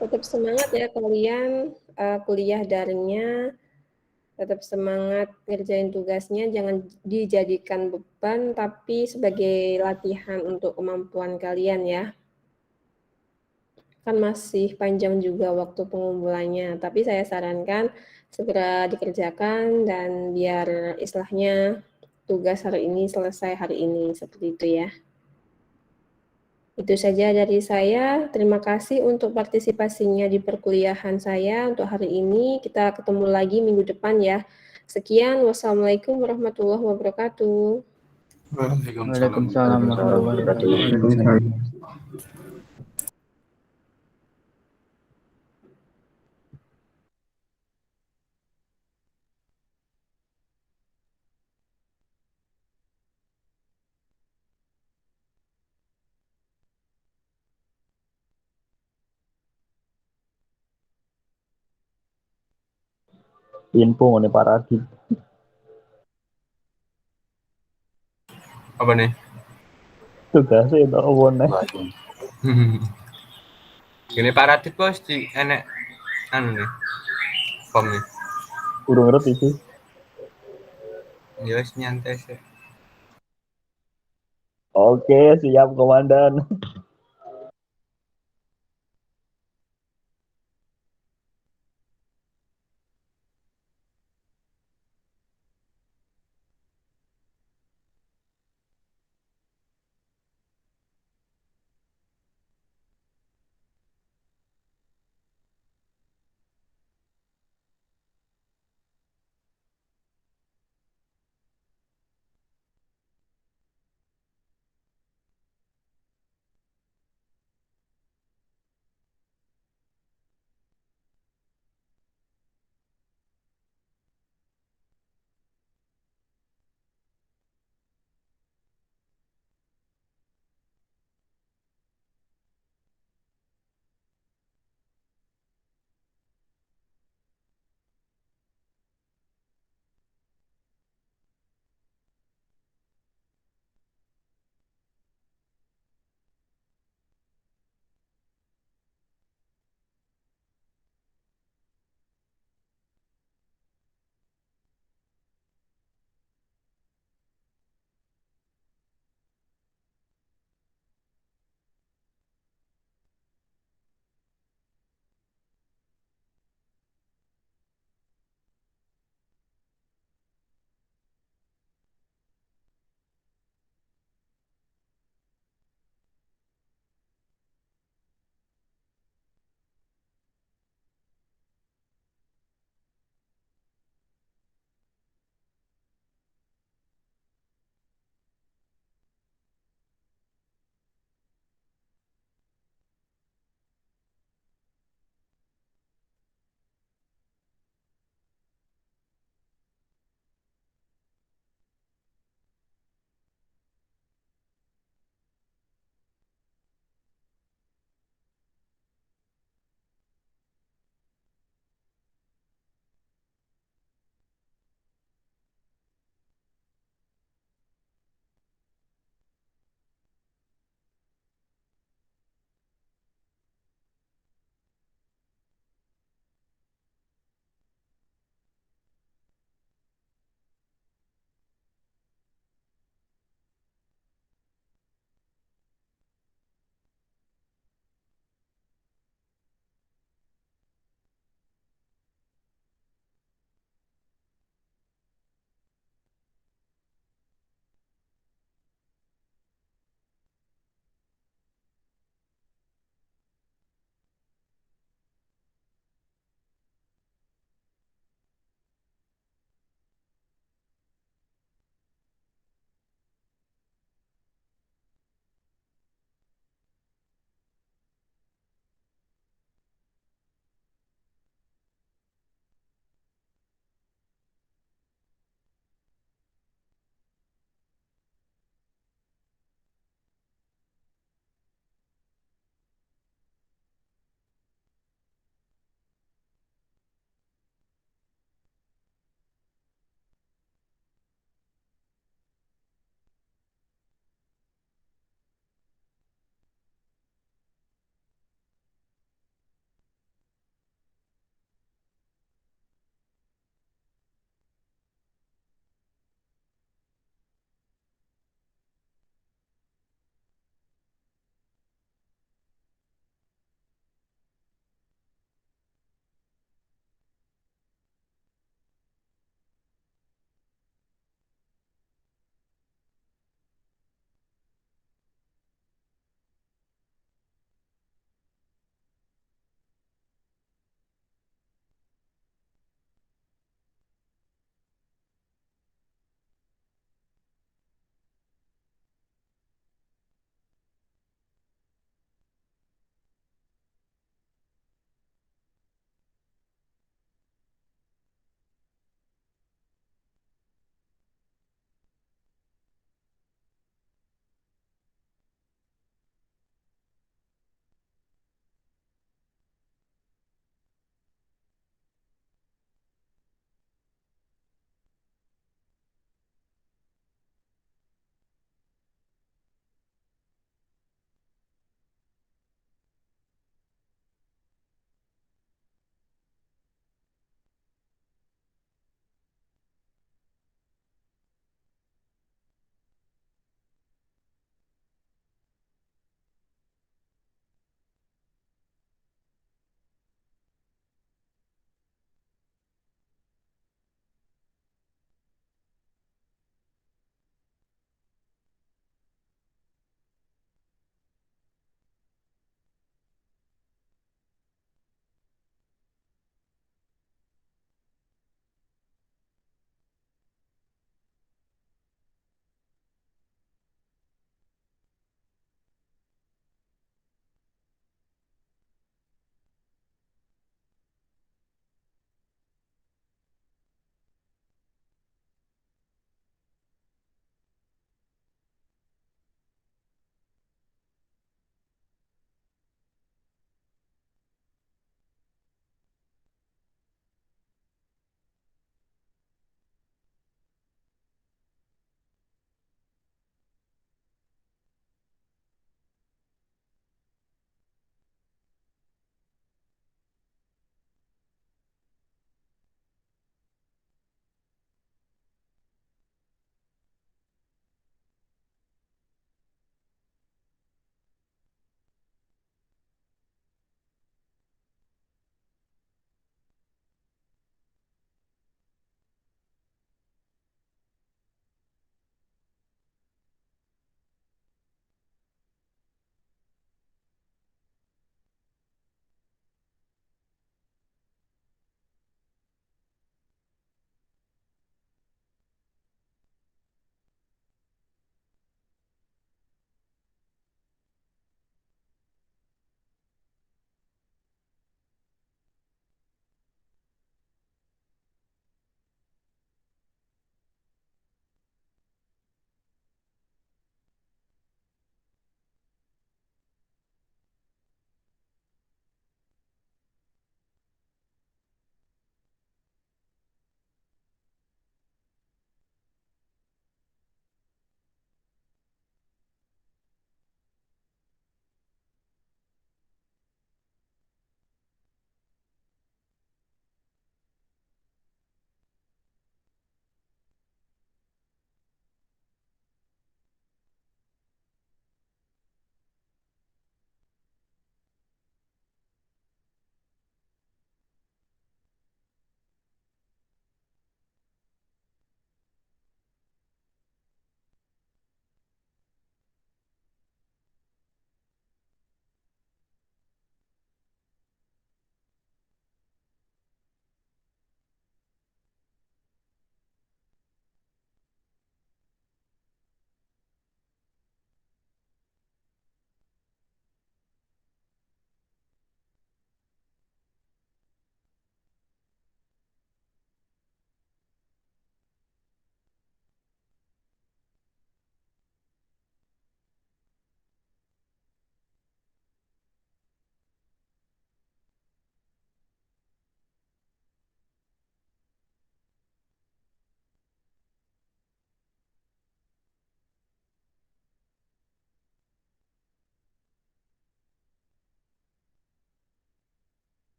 tetap semangat ya kalian kuliah daringnya. Tetap semangat ngerjain tugasnya, jangan dijadikan beban, tapi sebagai latihan untuk kemampuan kalian ya. Kan masih panjang juga waktu pengumpulannya, tapi saya sarankan segera dikerjakan dan biar istilahnya tugas hari ini selesai hari ini, seperti itu ya. Itu saja dari saya. Terima kasih untuk partisipasinya di perkuliahan saya untuk hari ini. Kita ketemu lagi minggu depan ya. Sekian, wassalamualaikum warahmatullahi wabarakatuh. Waalaikumsalam warahmatullahi wabarakatuh. Info ngene Paradi. Apa nih? Tugasnya itu apa nih? Gini Pak Radit bos di enek anu nih form nih. Urung ngerti sih. Ya wis nyantai sih. Oke, siap komandan.